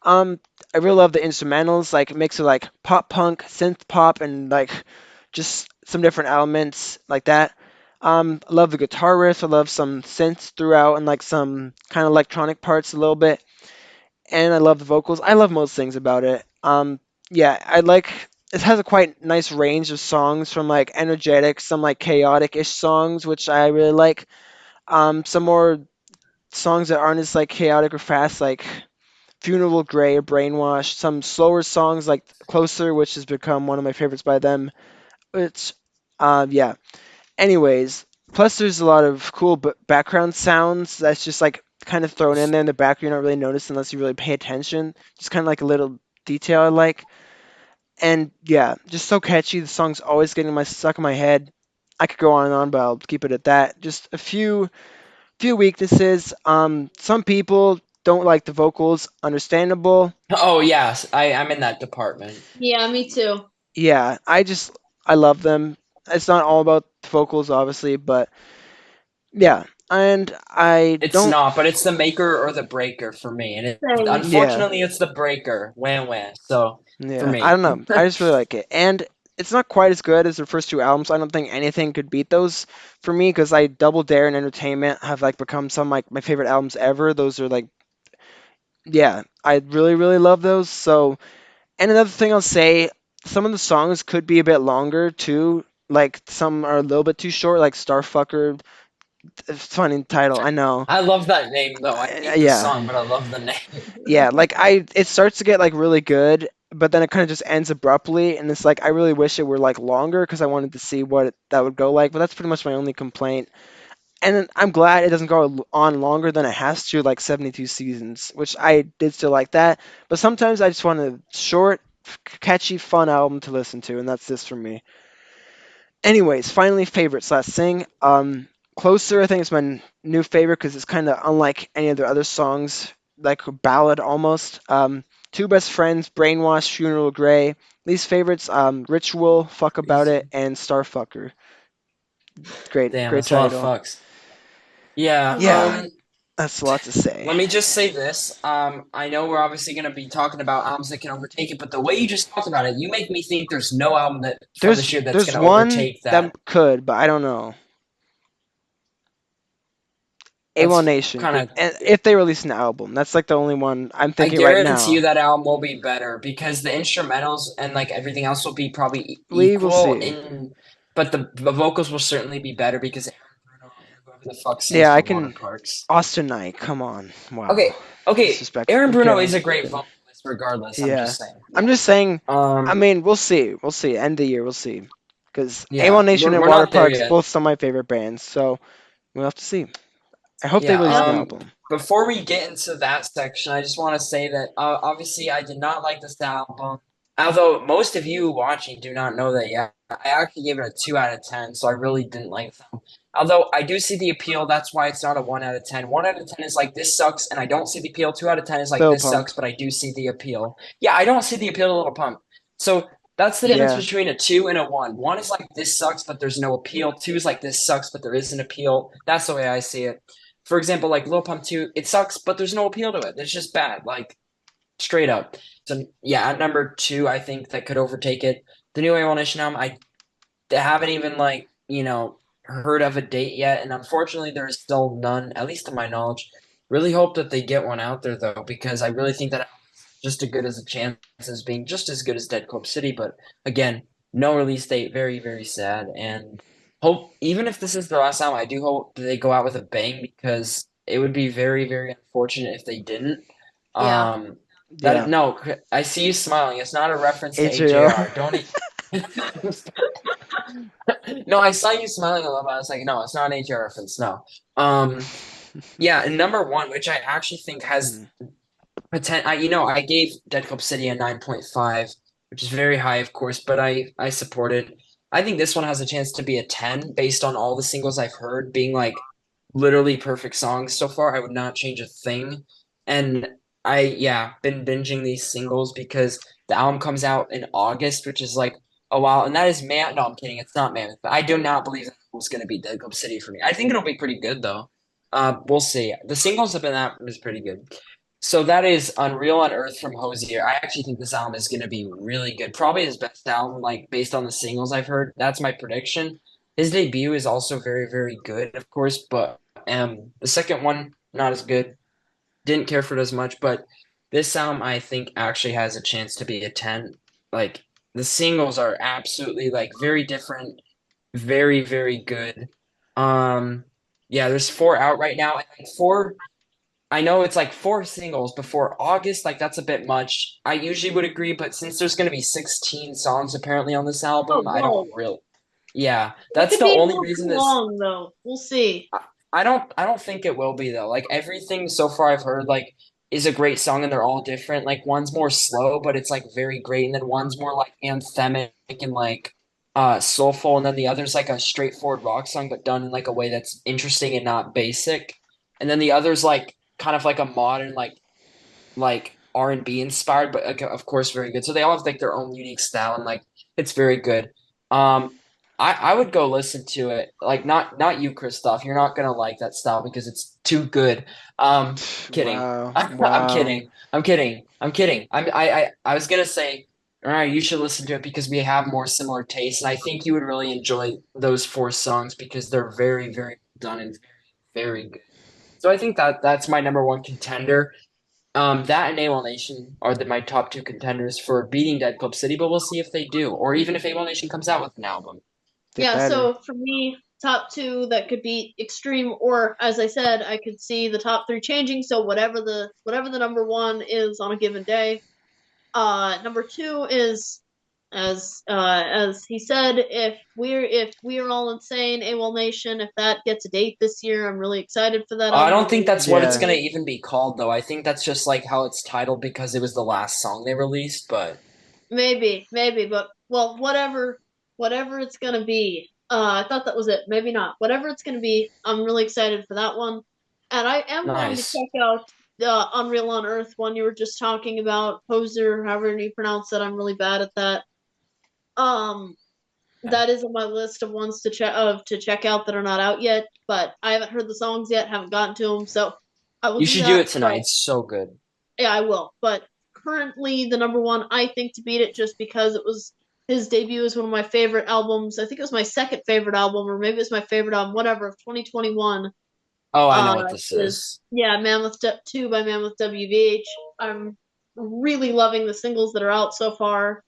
Um, I really love the instrumentals, like a mix of like pop punk, synth pop, and like just some different elements like that. I love the guitar riff. I love some synths throughout and like some kind of electronic parts a little bit. And I love the vocals. I love most things about it. Yeah, I like it has a quite nice range of songs from like energetic, some like chaotic-ish songs, which I really like. Some more songs that aren't as like chaotic or fast, like Funeral Grey or Brainwash, some slower songs like Closer, which has become one of my favorites by them. Which, yeah. Anyways, plus there's a lot of cool background sounds that's just like kind of thrown in there in the back. You're not really notice unless you really pay attention. Just kind of like a little detail I like. And yeah, just so catchy. The song's always getting my stuck in my head. I could go on and on, but I'll keep it at that. Just a few weaknesses. Some people don't like the vocals. Understandable. Oh yes, I'm in that department. Yeah, me too. Yeah, I love them. It's not all about the vocals, obviously, but yeah, and I It's don't. not, but it's the maker or the breaker for me, and Same. Yeah, unfortunately, it's the breaker. Wham wham. So for yeah, I me, don't know. I just really like it, and it's not quite as good as their first two albums. I don't think anything could beat those for me because I Double Dare and Entertainment have like become some like my favorite albums ever. Those are like yeah, I really really love those. So and another thing I'll say, some of the songs could be a bit longer too. Like some are a little bit too short, like Starfucker. Funny title, I know. I love that name though. I hate the Yeah, song, but I love the name. yeah. Like it starts to get like really good, but then it kind of just ends abruptly, and it's like I really wish it were like longer because I wanted to see what that would go like. But that's pretty much my only complaint. And then I'm glad it doesn't go on longer than it has to, like 72 seasons, which I did still like that. But sometimes I just want a short, catchy, fun album to listen to, and that's this for me. Anyways, finally, favorites. Last thing. Closer, I think is my new favorite because it's kind of unlike any of their other songs, like a ballad almost. Two Best Friends, Brainwash, Funeral Grey. Least favorites, Ritual, Fuck About It, and Starfucker. Great, Damn, great that's a lot of title. fucks. Yeah, Yeah, that's a lot to let say. me just say this. I know we're obviously gonna be talking about albums that can overtake it, but the way you just talked about it, you make me think there's no album that from this year that's There's gonna one overtake that that. could, but I don't know. A1 That's Nation, kind of and if they release an album, that's like the only one I'm I thinking right guarantee you now. that album will be better because the instrumentals and like everything else will be probably We will equal see. in, but the vocals will certainly be better because Aaron Bruno and whoever the fuck sings Yeah, I for Water can. Parks. Austin Knight, come on, wow, Okay, okay, disrespectful. Aaron I'm Bruno kidding. is a I'm great kidding. vocalist regardless. I'm Yeah, just saying. I'm Yeah. just saying. I Um. mean, we'll see. We'll see. End of the year, we'll see. Because Yeah. A1 Nation and We're Water not there Parks, yet. both some of my favorite bands, so we'll have to see. I hope they Yeah. release Yep. an album. Before we get into that section, I just want to say that obviously I did not like this album. Although most of you watching do not know that yet, I actually gave it a 2 out of 10, so I really didn't like them. Although I do see the appeal, that's why it's not a 1 out of 10. 1 out of 10 is like this sucks, and I don't see the appeal. 2 out of 10 is like Lil this Pump. sucks, but I do see the appeal. Yeah, I don't see the appeal to Little Pump. So that's the difference Yeah. between a 2 and a 1. 1 is like this sucks, but there's no appeal. 2 is like this sucks, but there is an appeal. That's the way I see it. For example, like Lil Pump 2, it sucks, but there's no appeal to it. It's just bad, like straight up. So yeah, at number two, I think that could overtake it. The new A1 Nation album, I haven't even like, heard of a date yet, and unfortunately there is still none, at least to my knowledge. Really hope that they get one out there though, because I really think that just as good as a chance as being just as good as Dead Club City, but again, no release date, very, very sad. And hope even if this is the last album, I do hope that they go out with a bang because it would be very, very unfortunate if they didn't. Yeah. That Yeah. no, I see you smiling. It's not a reference to AJR. AJR. Don't. No, I saw you smiling a little bit. I was like, no, it's not an AJR reference. No. Yeah, and number one, which I actually think has Mhm. I gave Dead Club City a 9.5, which is very high, of course, but I support it. I think this one has a chance to be a 10 based on all the singles I've heard being like literally perfect songs so far. I would not change a thing. And been binging these singles because the album comes out in August, which is like a while, and that is Man. No, I'm kidding. It's not Mammoth, but I do not believe that it's going to be Dead Club City for me. I think it'll be pretty good though. We'll see. The singles have been that is pretty good. So that is Unreal on Earth from Hosier. I actually think this album is going to be really good. Probably his best album, like based on the singles I've heard. That's my prediction. His debut is also very, very good, of course, but the second one not as good. Didn't care for it as much, but this album I think actually has a chance to be a 10. Like the singles are absolutely like very different, very, very good. Um, yeah, there's four out right now, and like four I know it's like four singles before August, like that's a bit much. I usually would agree, but since there's going to be 16 songs apparently on this Oh, album, I don't whoa. really. Yeah, It that's could the be a only little too reason this. long, though. We'll see. I don't think it will be though. Like everything so far I've heard like is a great song and they're all different. Like one's more slow, but it's like very great, and then one's more like anthemic and like soulful, and then the other's like a straightforward rock song but done in like a way that's interesting and not basic. And then the other's like kind of like a modern like R&B inspired, but like, of course very good. So they all have like their own unique style and like it's very good. Um, I would go listen to it. Like not you, Christoph. You're not gonna like that style because it's too good. Kidding. Wow. I'm Wow. kidding. I'm kidding. I'm kidding. I was gonna say all right, you should listen to it because we have more similar tastes, and I think you would really enjoy those four songs because they're very, very well done and very, very good. So I think that that's my number one contender. That and AWOL Nation are my top two contenders for beating Dead Club City, but we'll see if they do, or even if AWOL Nation comes out with an album. They Yeah, better. so for me, top two that could be extreme, or as I said, I could see the top three changing. So whatever the number one is on a given day. Number two is as he said, if we're all insane, AWOL Nation, if that gets a date this year, I'm really excited for that I album. don't think that's what it's Yeah. gonna even be called, though. I think that's just like how it's titled because it was the last song they released, but Maybe, but well, whatever it's gonna be. I thought that was it. Maybe not. Whatever it's gonna be, I'm really excited for that one, and I am going to nice. check out the Unreal on Earth one you were just talking about, Poser, however you pronounce it. I'm really bad at that. Um, that is on my list of ones to check out that are not out yet, but I haven't heard the songs yet, haven't gotten to them, so I will You do should do that. it tonight. It's so good. Yeah, I will. But currently, the number one, I think, to beat it just because it was his debut is one of my favorite albums. I think it was my second favorite album, or maybe it's my favorite album, whatever, of 2021. Oh, I know Uh, what this is is. yeah, Mammoth 2 by Mammoth WVH. I'm really loving the singles that are out so far.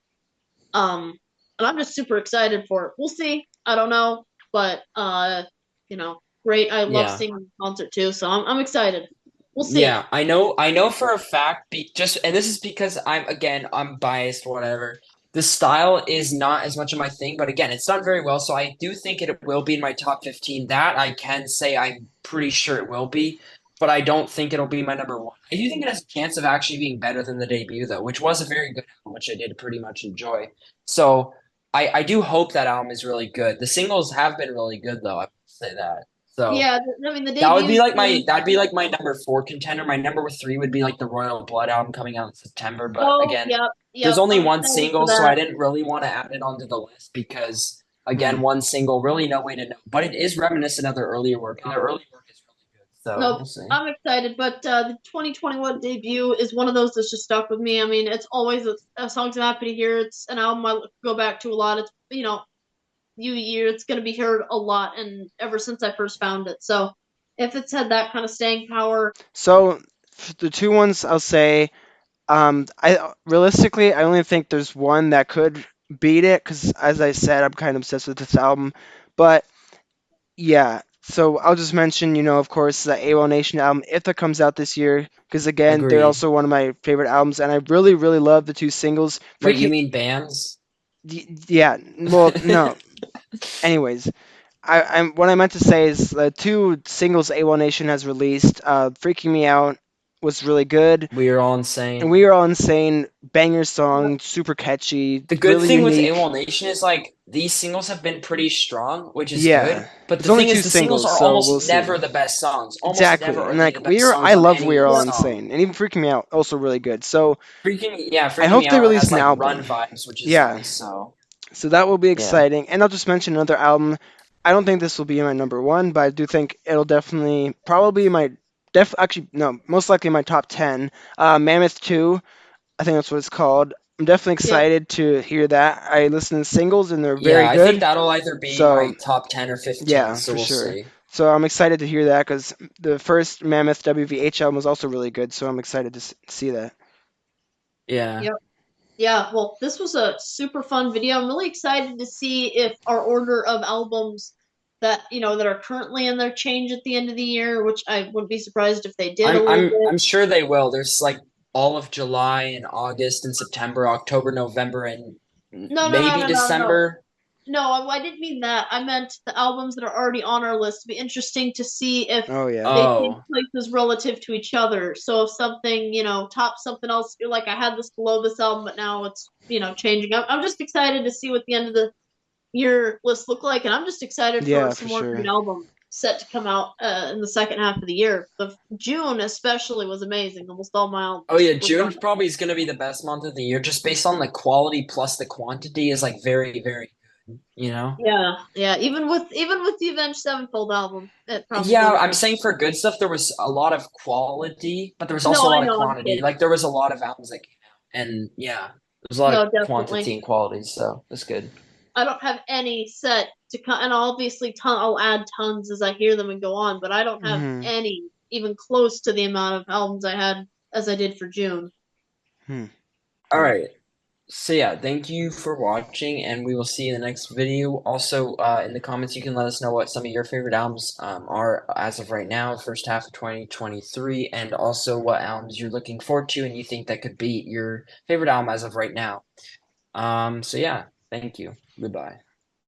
And I'm just super excited for it. We'll see. I don't know, but great. I love Yeah. seeing the concert too, so I'm excited. We'll see. Yeah, I know for a fact just and this is because I'm biased whatever. The style is not as much of my thing, but again, it's done very well, so I do think it will be in my top 15. That I can say I'm pretty sure it will be, but I don't think it'll be my number one. I do think it has a chance of actually being better than the debut though, which was a very good album, which I did pretty much enjoy. So I do hope that album is really good. The singles have been really good though, I will say that. So Yeah, I mean the that would be debut's like my been. that'd be like my number four contender. My number three would be like the Royal Blood album coming out in September. But Oh, again, yep, there's yep. only I'm one excited for single, so I that. didn't really want to add it onto the list because Hmm. again, one single, really no way to know. But it is reminiscent of their earlier work, and their earlier work is really good. So Nope, we'll see. I'm excited, but the 2021 debut is one of those that's just stuck with me. I mean, it's always a songs I'm happy to hear. It's an album I go back to a lot. It's it's going to be heard a lot, and ever since I first found it. So if it's had that kind of staying power, So the two ones I'll say, I realistically I only think there's one that could beat it because as I said, I'm kind of obsessed with this album. But yeah, so I'll just mention, of course, the AWOL Nation album if that comes out this year, because again, they're Agreed. also one of my favorite albums, and I really, really love the two singles. Wait, you Freaking, mean bands? yeah, well, no. Anyways, what I meant to say is the two singles AWOL Nation has released, "Freaking Me Out" was really good, We are all and insane. "We Are All Insane" banger song, super catchy, The good really thing with unique. AWOL Nation is like these singles have been pretty strong, which is good. Yeah, But it's the only thing two is, the singles singles, are so we'll almost see. never the best songs. Almost Exactly, never are and they like the best songs I on love "We any Are All song. Insane," and even "Freaking Me Out" also really good. So I Freaking hope Me they Out release has an like run album. vibes, which is Yeah, nice. So so that will be yeah, exciting. And I'll just mention another album. I don't think this will be my number one, but I do think it'll definitely, probably my, actually, no, most likely my top 10. Mammoth 2, I think that's what it's called. I'm definitely yeah, excited to hear that. I listen to singles and they're yeah. very I think good. that'll either be So, my top 10 or 15. yeah, So for we'll sure. see. So I'm excited to hear that because the first Mammoth WVH album was also really good. So I'm excited to see that. Yeah. yep, yeah. Well, this was a super fun video. I'm really excited to see if our order of albums that are currently in there change at the end of the year, which I wouldn't be surprised if they did a I'm little I'm bit. I'm sure they will. There's like all of July and August and September, October, November, and No, no, no, maybe no, no, no. December. No, I didn't mean that. I meant the albums that are already on our list. It'd be interesting to see if Oh, yeah. they take Oh, places relative to each other. So if something, tops something else, you're like I had this below this album, but now it's, changing. I'm just excited to see what the end of the year list look like, and I'm just excited for Yeah, some for more sure. great albums set to come out in the second half of the year. The June especially was amazing. Almost all my oh albums yeah, were June fun. probably is going to be the best month of the year, just based on the quality plus the quantity is like very, very good. You know? Yeah, yeah. Even with the Avenged Sevenfold album, it Yeah, probably I'm was. saying for good stuff, there was a lot of quality, but there was No, also a I lot of know. I'm quantity. kidding. Like there was a lot of albums that came out, and yeah. There's a lot No, of quantity definitely. and quality, so that's good. I don't have any set to cut, and obviously, I'll add tons as I hear them and go on. But I don't have Hmm. any even close to the amount of albums I had as I did for June. Hmm. All Yeah. right. So yeah, thank you for watching, and we will see you in the next video. Also, in the comments, you can let us know what some of your favorite albums are as of right now, first half of 2023, and also what albums you're looking forward to and you think that could be your favorite album as of right now. So yeah, thank you. Goodbye.